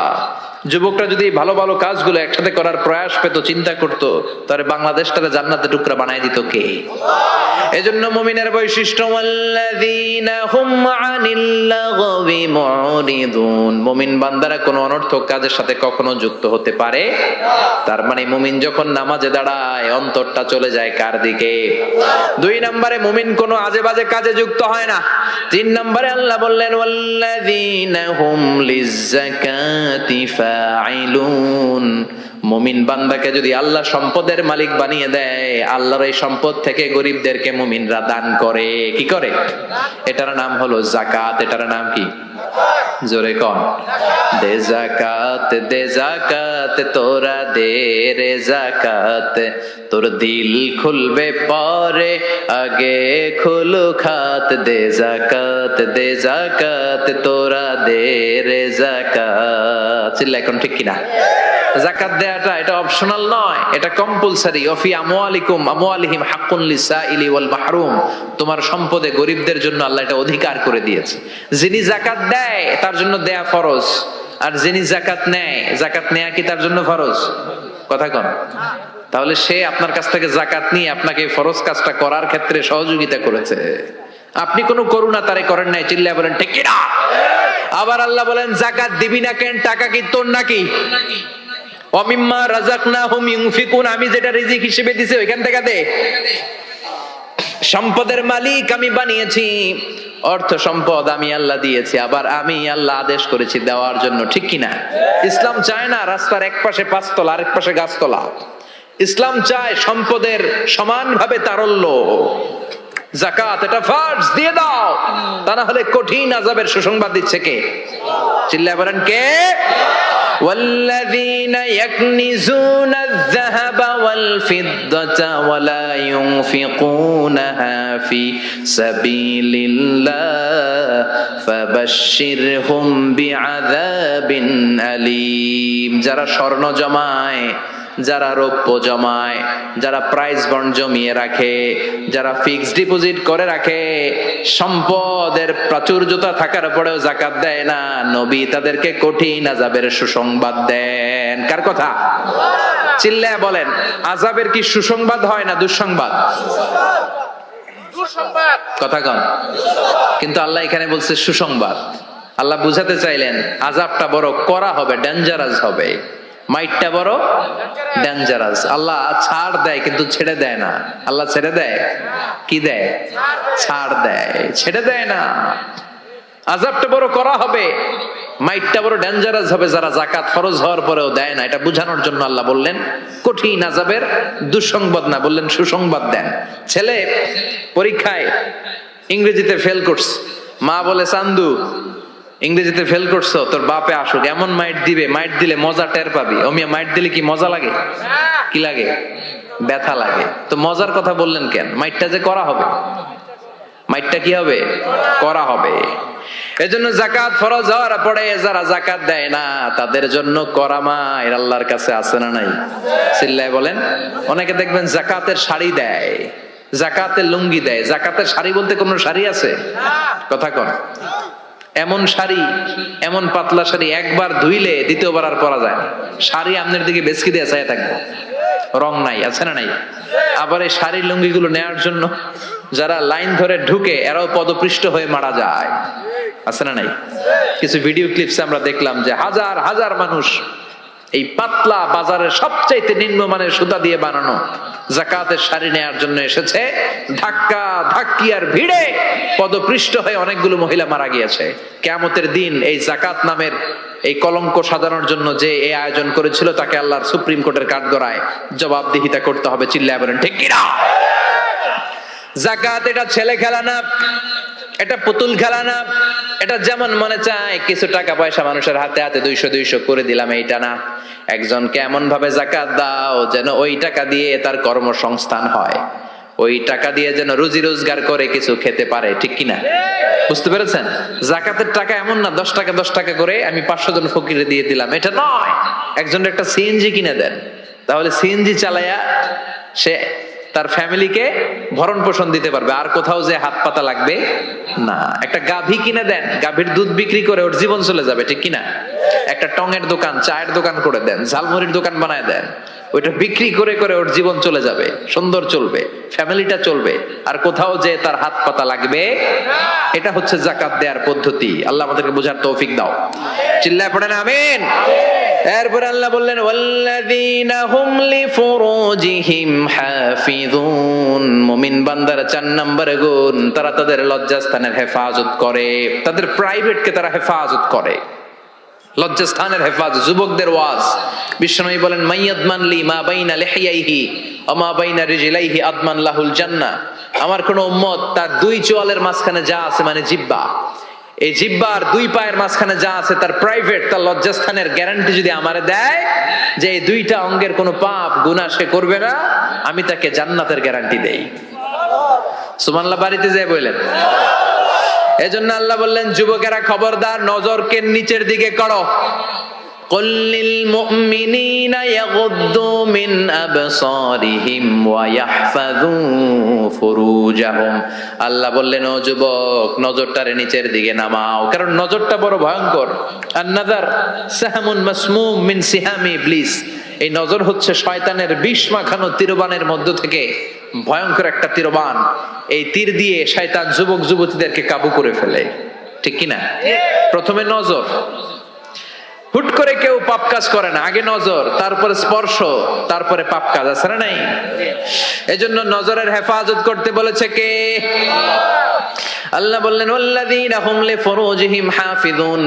যুবকরা যদি ভালো ভালো কাজগুলো একসাথে করার প্রয়াস পেত, চিন্তা করত, তাহলে বাংলাদেশটাকে জান্নাতের টুকরা বানায় দিত কে? এজন্য মুমিনের বৈশিষ্ট্য ওয়াল্লাযীনা হুম আনিল লাগবি মুরিদুন। মুমিন বান্দারা কোনো অনর্থক কাজের সাথে কখনো যুক্ত হতে পারে। তার মানে মুমিন যখন নামাজে দাঁড়ায় অন্তরটা চলে যায় কার দিকে? 2 নম্বরে মুমিন কোনো আজে বাজে কাজে যুক্ত হয় না। 3 নম্বরে আল্লাহ বললেন ওয়াল্লাযীনা হুম লিয-যাকাতি ফাইলুন। মুমিন বান্দাকে যদি আল্লাহ সম্পদের মালিক বানিয়ে দেয়, আল্লাহর এই সম্পদ থেকে গরিবদেরকে মুমিনরা দান করে। কি করে? এটার নাম হলো যাকাত। এটার নাম কি? জোরে কোন? দে যাকাত, দে যাকাত, তোরা দে রে যাকাত, তোর দিল খুলবে পরে আগে খুলু খাত। দে যাকাত, দে যাকাত, তোরা দে রে যাকাত। চিল্লা এখন ঠিক কিনা? যাকাত দেয়াটা এটা অপশনাল নয়, এটা কম্পালসরি। ওয়াফি আমওয়ালিকুম আমওয়ালিহিম হাক্কুন লিসাইলি ওয়াল মাহরুম। তোমার সম্পদে গরিবদের জন্য আল্লাহ এটা অধিকার করে দিয়েছে। যিনি যাকাত দেয় তার জন্য দেয়া ফরজ, আর যিনি যাকাত নেয়, যাকাত নেয়া কি তার জন্য ফরজ? কথা কন। তাহলে সে আপনার কাছ থেকে যাকাত নিয়ে আপনাকে ফরজ কাজটা করার ক্ষেত্রে সহযোগিতা করেছে। আপনি কোনো করুণা তারে করেন নাই। চিল্লায় বলেন ঠিক কি না? আবার আল্লাহ বলেন যাকাত দিবি না কেন? টাকা কি তোর নাকি? ওয়ামিম্মা রাযাকনাহুম ইউনফিকুন। আমি যেটা রিজিক হিসেবে দিছি ওইখান থেকে দে। সম্পদের মালিক আমি বানিয়েছি, অর্থ সম্পদ আমি আল্লাহ দিয়েছি, আবার আমি আল্লাহ আদেশ করেছি দেওয়ার জন্য। ঠিক কিনা? ইসলাম চায় না রাস্তার এক পাশে 5 তলা আরেক পাশে গাছতলা। ইসলাম চায় সম্পদের সমানভাবে তারল্য। যাকাত এটা ফরজ, দিয়ে দাও, তা না হলে কঠিন আযাবের সুসংবাদ দিচ্ছে কে? চিল্লায় বলেন কে? والذين يكنزون الذهب والفضة ولا ينفقونها في سبيل الله فبشرهم بعذاب أليم। যারা স্বর্ণ জমায়, যারা রৌপ্য জমায়, যারা প্রাইজ বন্ড জমিয়ে রাখে, যারা ফিক্সড ডিপোজিট করে রাখে, সম্পদের প্রাচুর্যতা থাকার পরেও যাকাত দেয় না, নবী তাদেরকে কঠিন আযাবের সুসংবাদ দেন। কার কথা? চিল্লায়া বলেন, আযাবের কি সুসংবাদ হয় না দুঃসংবাদ? কথা কন। কিন্তু আল্লাহ এখানে বলছে সুসংবাদ। আল্লাহ বুঝাতে চাইলেন আযাবটা বড় কড়া হবে, ডেঞ্জারাস হবে, মাইটটা বড় ডেঞ্জারাস। আল্লাহ ছাড় দেয় কিন্তু ছেড়ে দেয় না। আল্লাহ ছেড়ে দেয়? কি দেয়? ছাড় দেয়, ছেড়ে দেয় না। আযাবটা বড় করা হবে, মাইটটা বড় ডেঞ্জারাস হবে যারা যাকাত ফরজ হওয়ার পরেও দেয় না। এটা বোঝানোর জন্য আল্লাহ বললেন কঠিন আযাবের দুঃসংবাদ না, বললেন সুসংবাদ দেন। ছেলে পরীক্ষায় ইংরেজিতে ফেল করছে, মা বলে চান্দু ইংরেজিতে ফেল করছো, তোর বাপে আসুক, এমন মাইট দিবে, মাইট দিলে মজা টের পাবি। অমিয়া মাইট দিলে কি মজা লাগে? কি লাগে? ব্যথা লাগে। তো মজার কথা বললেন কেন? মাইটটা যে করা হবে, মাইটটা কি হবে? করা হবে। এজন্য যাকাত ফরজ হওয়ার পরে যারা যাকাত দেয় না তাদের জন্য করা মাইর আল্লাহর কাছে আছে না নাই? চিল্লায় বলেন। অনেকে দেখবেন যাকাতের শাড়ি দেয়, যাকাতের লুঙ্গি দেয়। যাকাতের শাড়ি বলতে কোন শাড়ি আছে? কথা কন। এমন শাড়ি, এমন পাতলা শাড়ি একবার ধুইলে দ্বিতীয়বার আর পরা যায় না। শাড়ি আপনার দিকে বেচকি দিয়ে চাই থাকবে, রং নাই, আছে না নাই? আবার এই শাড়ির লুঙ্গি গুলো নেওয়ার জন্য যারা লাইন ধরে ঢুকে এরাও পদপৃষ্ট হয়ে মারা যায়, আছে না নাই? কিছু ভিডিও ক্লিপসে আমরা দেখলাম যে হাজার হাজার মানুষ এই পাতলা বাজারের সবচাইতে নিম্নমানের সুতা দিয়ে বানানো যাকাতের শাড়ি নেয়ার জন্য এসেছে। ধাক্কা ধাক্কি আর ভিড়ে পদপৃষ্ট হয়ে অনেকগুলো মহিলা মারা গিয়েছে। কিয়ামতের দিন এই যাকাত নামের এই কলঙ্ক সাজানোর জন্য যে এই আয়োজন করেছিল তাকে আল্লাহর সুপ্রিম কোর্টের কাঠগড়ায় জবাবদিহিতা করতে হবে। চিল্লায় বলেন ঠিক কিনা? যাকাত এটা ছেলে খেলা না, এটা পুতুল খেলা না। এটা যেমন মনে চায় কিছু টাকা পয়সা মানুষের হাতে হাতে 200 করে দিলাম, এইটা না। একজনকে এমন ভাবে যাকাত দাও যেন ওই টাকা দিয়ে তার কর্মসংস্থান হয়, ওই টাকা দিয়ে যেন রুজি রোজগার করে কিছু খেতে পারে। ঠিক কিনা? বুঝতে পেরেছেন? যাকাতের টাকা এমন না 10 টাকা করে আমি 500 জন ফকিরে দিয়ে দিলাম, এটা নয়। একজনের একটা সিএনজি কিনে দেন, তাহলে সিএনজি চালায়া সে তার ফ্যামিলিকে ভরণ পোষণ দিতে পারবে, আর কোথাও যে হাত পাতা লাগবে না। একটা গাভী কিনে দেন, গাভীর দুধ বিক্রি করে ওর জীবন চলে যাবে। ঠিক কিনা? একটা টঙের দোকান, চায়ের দোকান করে দেন, ঝালমুড়ির দোকান বানায় দেন, ওইটা বিক্রি করে করে ওর জীবন চলে যাবে, সুন্দর চলবে, ফ্যামিলিটা চলবে, আর কোথাও যে তার হাত পাতা লাগবে। এটা হচ্ছে যাকাত দেওয়ার পদ্ধতি। আল্লাহ আমাদেরকে বোঝার তৌফিক দাও। চিল্লায় পড়েন আমিন। এরপর আল্লাহ বললেন ওয়াল্লাযীনা হুম লিফুরুজিহিম হাফিযুন। মুমিন বান্দার 4 নম্বর গুণ, তারা তাদের লজ্জাস্থানের হেফাজত করে, তাদের প্রাইভেটকে তারা হেফাজত করে। লজ্জাস্থানের হেফাজত, যুবকদের ওয়াজ। বিশ্বনবী বলেন মাইয়াদমান লি মা বাইনা লিহিয়াইহি ওয়া মা বাইনা রিজলাইহি আদমান লাহুল জান্নাহ। আমার কোন উম্মত তার 2 চোয়ালের মাঝখানে যা আছে, মানে জিহ্বা, এই জিহ্বার 2 পায়ের মাঝখানে যা আছে তার প্রাইভেট, তার লজ্জাস্থানের গ্যারান্টি যদি আমারে দেয় যে এই 2টা অঙ্গের কোনো পাপ গুনাহ সে করবে না, আমি তাকে জান্নাতের গ্যারান্টি দেই। সুবহানাল্লাহ। বাড়িতে যায় বললেন। এজন্য আল্লাহ বললেন যুবকেরা খবরদার, নজরকে নিচের দিকে করো। কুল লিল মুমিনিনা ইয়াগুদ্দু মিন আবসারিহিম ওয়া ইয়াহফাযু ফুরুজাহুম। আল্লাহ বললেন ও যুবক, নজরটারে নিচের দিকে নামাও, কারণ নজরটা বড় ভয়ঙ্কর। আন-নাযার সাহমুন মাসমুম মিন সিহামি ইবলিস। এই নজর হচ্ছে শয়তানের বিষ মাখানো তীরবানের মধ্য থেকে ভয়ঙ্কর একটা তীরবান। এই তীর দিয়ে শয়তান যুবক যুবতীদেরকে কাবু করে ফেলে। ঠিক কিনা? প্রথমে নজর, হুট করে কেউ পাপ কাজ করে না, আগে নজর, তারপরে স্পর্শ, তারপরে পাপ কাজ, আছে না নাই? এজন্য নজরের হেফাজত করতে বলেছে কে? আল্লাহ বললেন ওয়াল্লাযীনা হুম লিফুরুজিহিম হাফিযুন।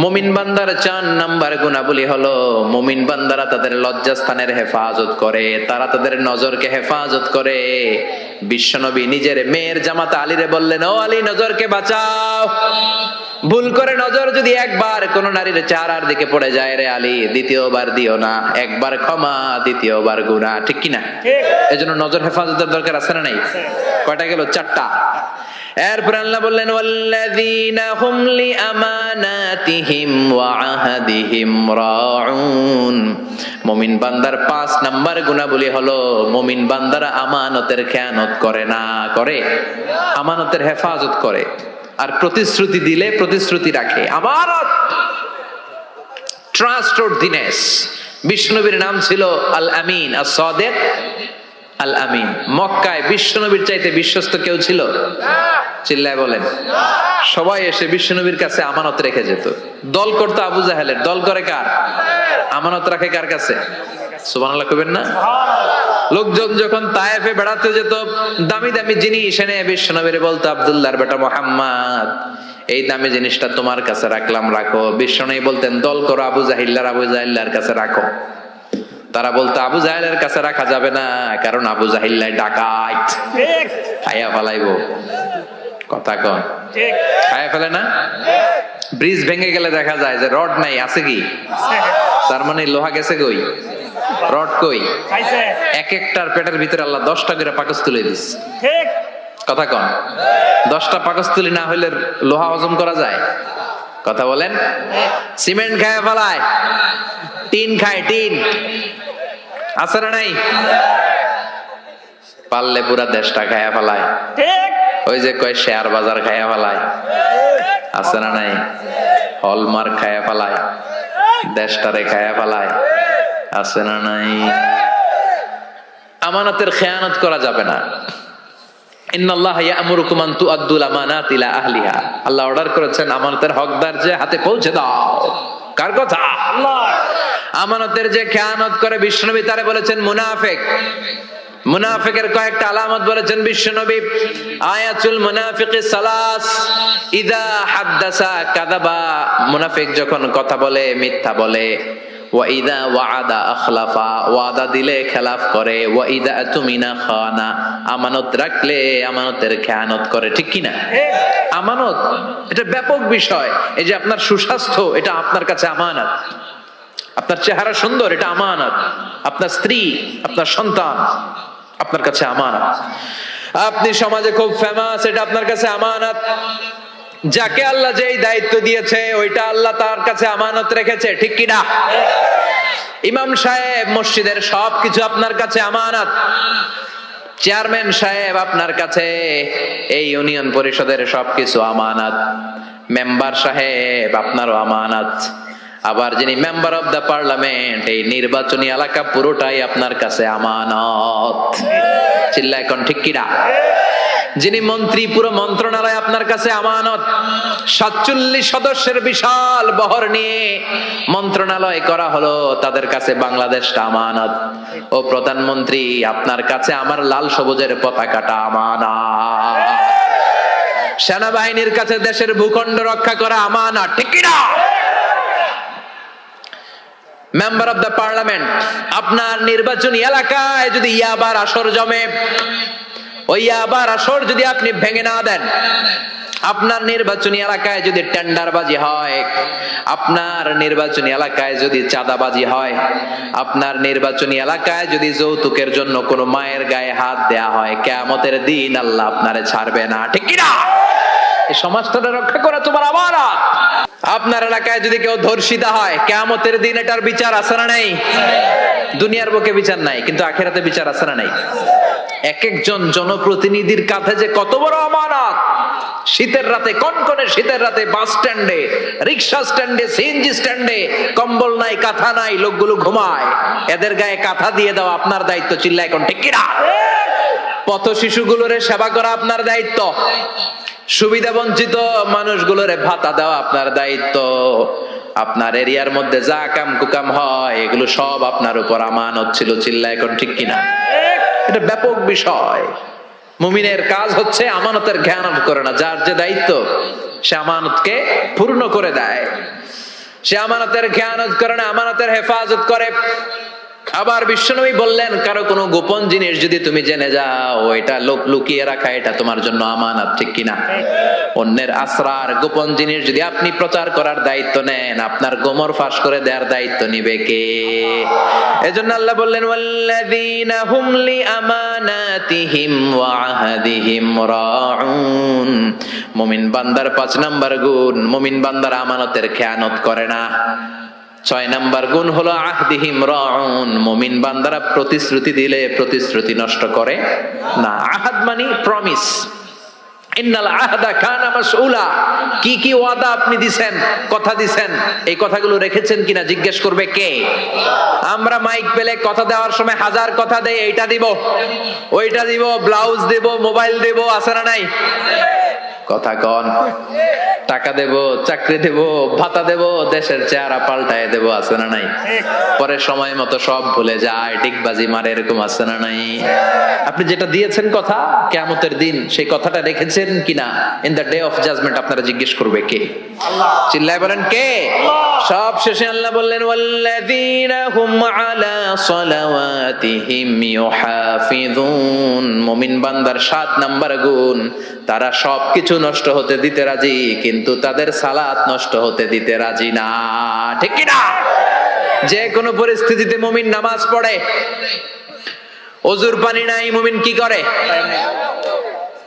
মুমিন বান্দার 4 নাম্বার গুণাবলী হলো মুমিন বান্দারা তাদের লজ্জাস্থানের হেফাজত করে, তারা তাদের নজরকে হেফাজত করে। বিশ্বনবী নিজের মেয়ের জামাতা আলীরে বললেন ও আলী, নজরকে বাঁচাও। ভুল করে নজর যদি একবার কোন নারীর চেহারার দিকে পড়ে যায় রে আলী, দ্বিতীয়বার দিও না। একবার ক্ষমা, দ্বিতীয়বার গুনাহ। ঠিক কিনা? এজন্য নজর হেফাজতের দরকার, আছে না নাই? কয়টা গেল? 4টা। এরপর আল্লাহ বললেন ওয়াল্লাযীনা হুম লিআমানাতিহিম ওয়া আহাদিহিম রাউন। মুমিন বান্দার 5 নাম্বার গুণাবলী হলো মুমিন বান্দারা আমানতের খেয়ানত করে না, করে আমানতের হেফাজত করে, আর প্রতিশ্রুতি দিলে প্রতিশ্রুতি রাখে। আমানত, ট্রাস্টওয়ার্দিনেস, বিশ্বনবীর নাম ছিল আল আমিন, as-সাদিক আল আমিন। মক্কায় বিশ্বনবীর চাইতে বিশ্বস্ত কেউ ছিল? চিল্লায় বলেন। সবাই এসে বিশ্বনবীর কাছে আমানত রেখে যেত। দল করতো আবু জাহেলের, দল করে কার? আমানত রাখে কার কাছে? সুবহানাল্লাহ কইবেন না? লোকজন যখন তায়েফে বেড়াতে যেত, দামি দামি জিনিস এনে বিশ্বনবীরে বলতো, আব্দুল্লাহর বেটা মুহাম্মদ, এই দামি জিনিসটা তোমার কাছে রাখলাম, রাখো। বিশ্বনবী বলতেন, দল করো আবু জাহিল্লার কাছে রাখো। তারা বলতো, আবু জাহেলের কাছে রাখা যাবে না, কারণ আবু জাহিল্লাই ডাকাত, খাইয়া ফেলাইবো। কথা কন, খাইয়া ফেলে না? ব্রিজ ভেঙে গেলে দেখা যায় যে রড নাই, আছে কি? তার মানে লোহা গেছে কই? রড কই? এক একটার পেটের ভিতরে আল্লাহ 10টা করে পাকস্থলী দিস। কথা কন, 10টা পাকস্থলী না হইলে লোহা হজম করা যায়? কথা বলেন। সিমেন্ট খায় ফেলায়, টিন খায়, টিন আছে না নাই? পারলে পুরা দেশটা খায়া ফেলায়। ওই যে কয় শেয়ার বাজার খায়া ফেলায়, আছে না নাই? হলমার্ক খায়া ফেলায়, দেশটারে খায়া ফেলায়, আছে না নাই? আমানতের খেয়ানত করা যাবে না। ইন্নাল্লাহা ইয়া'মুরুকুম আন তুআদ্দুল আমানাতি ইলা আহলিহা। আল্লাহ অর্ডার করেছেন আমানতের হকদার যে হাতে পৌঁছে দাও। কার কথা? আল্লাহ। আমানতের যে খেয়ানত করে বিশ্বনবী তারে বলেছেন মুনাফিক। মুনাফিকের কয়েকটা আলামত বলেছেন বিশ্বনবী। আয়াতুল মুনাফিকি সালাস, ইযা হাদ্দাসা কাযাবা, মুনাফিক যখন কথা বলে মিথ্যা বলে। ওয়া ইযা ওয়াআদা আখলাফা, ওয়াদা দিলে খেলাফ করে। ওয়া ইযা আতুমিনা খানা, আমানত রাখলে আমানতের খেয়ানত করে। ঠিক কি না? আমানত এটা ব্যাপক বিষয়। এই যে আপনার সুস্বাস্থ্য, এটা আপনার কাছে আমানত। আপনার চেহারা সুন্দর, এটা আমানত। আপনার স্ত্রী, আপনার সন্তান আপনার কাছে আমানত। আপনি সমাজে খুব ফেমাস, এটা আপনার কাছে আমানত। যাকে আল্লাহ যেই দায়িত্ব দিয়েছে ওইটা আল্লাহ তার কাছে আমানত রেখেছে। ঠিক কিনা? ইমাম সাহেব, মসজিদের সবকিছু আপনার কাছে আমানত। চেয়ারম্যান সাহেব আপনার কাছে, এই ইউনিয়ন পরিষদের সবকিছু আমানত। মেম্বার সাহেব আপনারও আমানত। আবার যিনি মেম্বার অফ দা পার্লামেন্ট, এই নির্বাচনী এলাকা পুরোটাই আপনার কাছে আমানত। চিল্লায় কোন ঠিক কিনা? যিনি মন্ত্রী, পুরো মন্ত্রণালয় আপনার কাছে আমানত। 47 সদস্যের বিশাল বহর নিয়ে মন্ত্রণালয় করা হলো, তাদের কাছে বাংলাদেশটা আমানত। ও প্রধানমন্ত্রী, আপনার কাছে আমার লাল সবুজের পতাকাটা আমানত। সেনাবাহিনীর কাছে দেশের ভূখণ্ড রক্ষা করা আমানত। ঠিক কিনা? মেম্বার অফ দা পার্লামেন্ট, আপনার নির্বাচনী এলাকায় যদি ইয়াবার আসর জমে, ওই ইয়াবার আসর যদি আপনি ভেঙে না দেন, আপনার নির্বাচনী এলাকায় যদি টেন্ডারবাজি হয়, আপনার নির্বাচনী এলাকায় যদি চাঁদাবাজি হয়, আপনার নির্বাচনী এলাকায় যদি যৌতুকের জন্য কোনো মায়ের গায়ে হাত দেয়া হয়, কিয়ামতের দিন আল্লাহ আপনারে ছাড়বে না। ঠিক কি না? এই সমাজটা রক্ষা করা তোমার আমানত। আপনার এলাকায় যদি কেউ ধর্ষিতা হয়, কিয়ামতের দিন এটার বিচার আছে না নাই? দুনিয়ার বুকে বিচার নাই, কিন্তু আখিরাতে বিচার আছে না নাই? এক একজন জনপ্রতিনিধির কাঁধে যে কত বড় আমানত। শীতের রাতে, কনকনে শীতের রাতে বাস স্ট্যান্ডে, রিক্সা স্ট্যান্ডে, সিএনজি স্ট্যান্ডে কম্বল নাই, কাঁথা নাই, লোকগুলো ঘুমায়। এদের গায়ে কাঁথা দিয়ে দেওয়া আপনার দায়িত্ব। চিল্লায় কোন ঠিক কিনা? পথ শিশুগুলোরে সেবা করা আপনার দায়িত্ব। সুবিধা বঞ্চিত মানুষগুলোরে ভাতা দেওয়া আপনার দায়িত্ব। আপনার এরিয়ার মধ্যে যা কাম কুকাম হয়, এগুলো সব আপনার উপর আমানত ছিল। চিল্লায় কোন ঠিক কিনা? এটা ব্যাপক বিষয়। মুমিনের কাজ হচ্ছে আমানতের খেয়ানত করে না। যার যে দায়িত্ব, সে আমানতকে পূর্ণ করে দেয়। সে আমানতের খেয়ানত করে না, আমানতের হেফাজত করে। আবার বিশ্বনবী বললেন, কারো কোনো গোপন জিনিস যদি তুমি জেনে যাও, এটা লোক লুকিয়ে রাখা, এটা তোমার জন্য আমানত। ঠিক কিনা? অন্যের আসরার, গোপন জিনিস যদি আপনি প্রচার করার দায়িত্ব নেন, আপনার গোমর ফাঁস করে দেওয়ার দায়িত্ব নিবে কে? এজন্য আল্লাহ বললেন, ওয়াল্লাযীনা হুম লিআমানাতিহিম ওয়া আহদিহিম রাউন। মুমিন বান্দার 5 নাম্বার গুণ, মুমিন বান্দার আমানতের খেয়ানত করে না। 6 নাম্বার গুণ হলো আহদিহিম রাউন, মুমিন বান্দারা প্রতিশ্রুতি দিলে প্রতিশ্রুতি নষ্ট করে না। আহাদ মানে প্রমিস। ইন্নাল আহদা কানা মাসউলা, কি কি ওয়াদা আপনি দিবেন, কথা দিবেন, এই কথাগুলো রেখেছেন কিনা জিজ্ঞেস করবে কে? আমরা মাইক পেলে কথা দেওয়ার সময় হাজার কথা দেই, এইটা দিব, ওইটা দিব, ব্লাউজ দেব, মোবাইল দেব, আছে না নাই? কথা কন। টাকা দেব, চাকরি দেব, ভাতা দেব, দেশের চেহারা পাল্টায় দেব, আছে না নাই? পরে সময় মতো সব ভুলে যায়, ডিগবাজি মারে, এরকম আছে না নাই? আপনি যেটা দিয়েছেন কথা, কিয়ামতের দিন সেই কথাটা রেখেছেন কিনা, in the day of judgement আপনারা জিজ্ঞেস করবে কে? আল্লাহ। চিল্লায় বলেন কে? সব শেষে আল্লাহ বললেন ওয়াল্লাযীনা হুম আলা সালাওয়াতিহিম ইউহাফিযুন। মুমিন বান্দার 7 নাম্বার গুণ, তারা সবকিছু নষ্ট হতে দিতে রাজি, কিন্তু তাদের সালাত নষ্ট হতে দিতে রাজি না। ঠিক কি না? যে কোনো পরিস্থিতিতে মুমিন নামাজ পড়ে। ওযুর পানি নাই, মুমিন কি করে?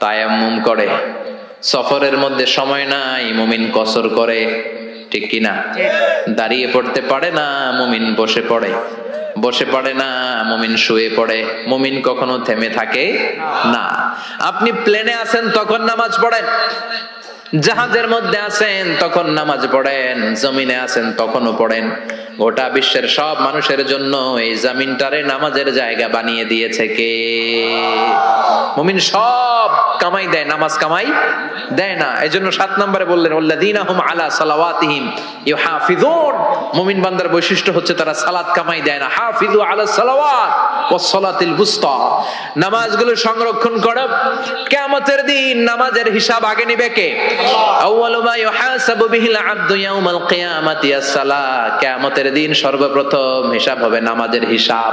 তায়াম্মুম করে। সফরের মধ্যে সময় নাই, মুমিন কসর করে। ঠিক কি না? দাঁড়িয়ে পড়তে পারে না, মুমিন বসে পড়ে। বসে পড়ে না, মুমিন শুয়ে পড়ে। মুমিন কখনো থেমে থাকে না। আপনি প্লেনে আছেন তখন নামাজ পড়েন, জাহাজের মধ্যে আছেন তখন নামাজ পড়েন, জমিনে আছেন তখনও পড়েন। গোটা বিশ্বের সব মানুষের জন্য এই জমিনটারে নামাজের জায়গা বানিয়ে দিয়েছে কে? মুমিন সব কামাই দেয়, নামাজ কামাই দেয় না। এজন্য 7 নম্বরে বললেন ওয়াল্লাযীনা হুম আলা সালাওয়াতিহিম ইউহাফিযুন। মুমিন বান্দার বৈশিষ্ট্য হচ্ছে তারা সালাত কামাই দেয় না। হাফিজু আলা সালাওয়াত ওয়াস সালাতিল বুসতা, নামাজগুলো সংরক্ষণ করো। কিয়ামতের দিন নামাজের হিসাব আগে নেবে কে? আউয়ালু মা ইউহাসাবু বিহিল আবদু ইয়াউমাল কিয়ামাতি আস-সালাত। কিয়ামতের দিন সর্বপ্রথম হিসাব হবে নামাজের হিসাব।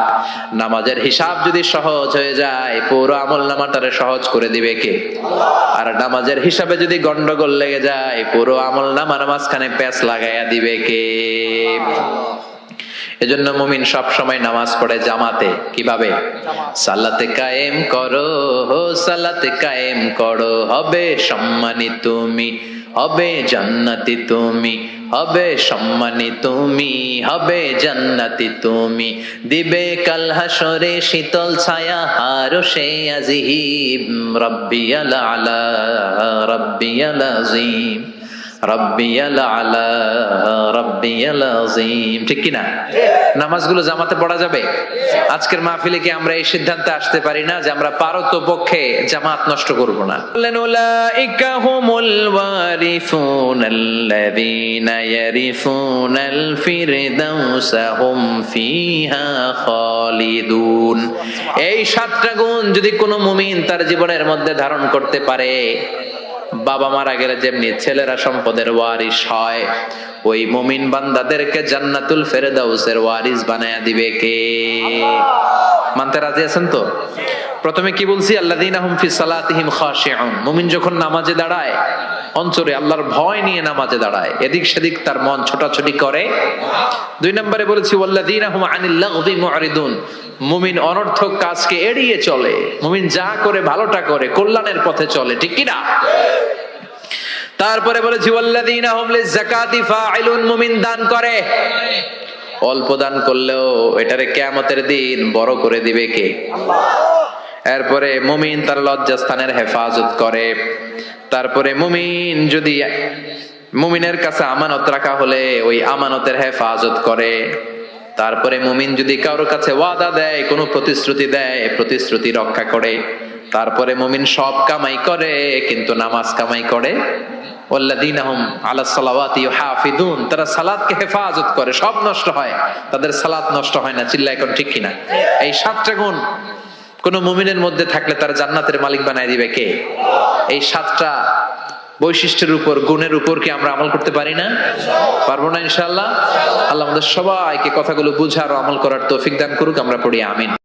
নামাজের হিসাব যদি সহজ হয়ে যায়, পুরো আমলনামাটারে সহজ করে দিবে কে? আর নামাজের হিসাবে যদি গন্ডগোল লেগে যায়, পুরো আমলনামার মাঝখানে প্যাঁচ লাগাইয়া দিবে কে? এজন্য মুমিন সব সময় নামাজ পড়ে জামাতে। কিভাবে? সালাতে কায়েম করো, সালাতে কায়েম করো, হবে সম্মানী তুমি, হবে জান্নাতি তুমি, হবে সম্মানী তুমি, হবে জান্নাতি তুমি। দিবে কাল হাসরে শীতল ছায়া আরশে আজিম। রাব্বিয়াল আলা, রাব্বিয়াল আযীম, রাব্বিয়াল আলা, রাব্বিয়াল আযীম। ঠিক কি না? নামাজগুলো জামাতে পড়া যাবে? আজকের মাহফিলে কি আমরা এই সিদ্ধান্তে আসতে পারি না যে আমরা পারতপক্ষে জামাত নষ্ট করব না? উলাইকা হুমুল ওয়ারিসুনাল্লাযীনা ইয়ারিসুনাল ফিরদাউসা হুম ফিহা খালিদুন। এই 7টা গুণ যদি কোনো মুমিন তার জীবনের মধ্যে ধারণ করতে পারে, বাবা মারা গেলে যেমনি ছেলেরা সম্পদের ওয়ারিস হয়, ওই মুমিন বান্দাদেরকে জান্নাতুল ফেরদাউসের ওয়ারিস বানায়া দিবে কে? মানতে রাজি আছেন তো? প্রথমে কি বলছি? আল্লাযীনা হুম ফি সালাতিহিম খাশিউন। মুমিন যখন নামাজে দাঁড়ায়, অন্তরে আল্লাহর ভয় নিয়ে নামাজে দাঁড়ায়, এদিক সেদিক তার মন ছোটাছুটি করে। 2 নম্বরে বলেছি ওয়াল্লাযীনা হুম আনিল লাগযি মুরিদুন। মুমিন অনর্থক কাজকে এড়িয়ে চলে। মুমিন যা করে ভালোটা করে, কল্যাণের পথে চলে। ঠিক কি না? তারপরে বলেছি ওয়াল্লাযীনা হুম লিযাকাতি ফাইলুন। মুমিন দান করে, অল্প দান করলেও এটারে কিয়ামতের দিন বড় করে দিবে কে? আল্লাহ। এরপরে মুমিন তার লজ্জাস্থানের হেফাজত করে। তারপরে মুমিন যদি মুমিনের কাছে আমানত রাখা হলে ওই আমানতের হেফাজত করে। তারপরে মুমিন যদি কারোর কাছে ওয়াদা দেয়, কোনো প্রতিশ্রুতি দেয়, প্রতিশ্রুতি রক্ষা করে। তারপরে মুমিন সব কামাই করে, কিন্তু নামাজ কামাই করে। ওয়াল্লাযীনা হুম আলা সালাওয়াতি ইউহাফিযুন। তারা সালাতকে হেফাজত করে, সব নষ্ট হয়, তাদের সালাত নষ্ট হয় না। চিল্লায় কোন ঠিক কিনা? এই 7টা গুণ কোন মুমিনের মধ্যে থাকলে তার জান্নাতের মালিক বানায় দিবে কে? এই 7টা বৈশিষ্ট্যের উপর, গুণের উপর কি আমরা আমল করতে পারি না? পারবো না ইনশাআল্লাহ? আল্লাহ আমাদের সবাইকে কথাগুলো বুঝার ও আমল করার তৌফিক দান করুক। আমরা পড়ি আমিন।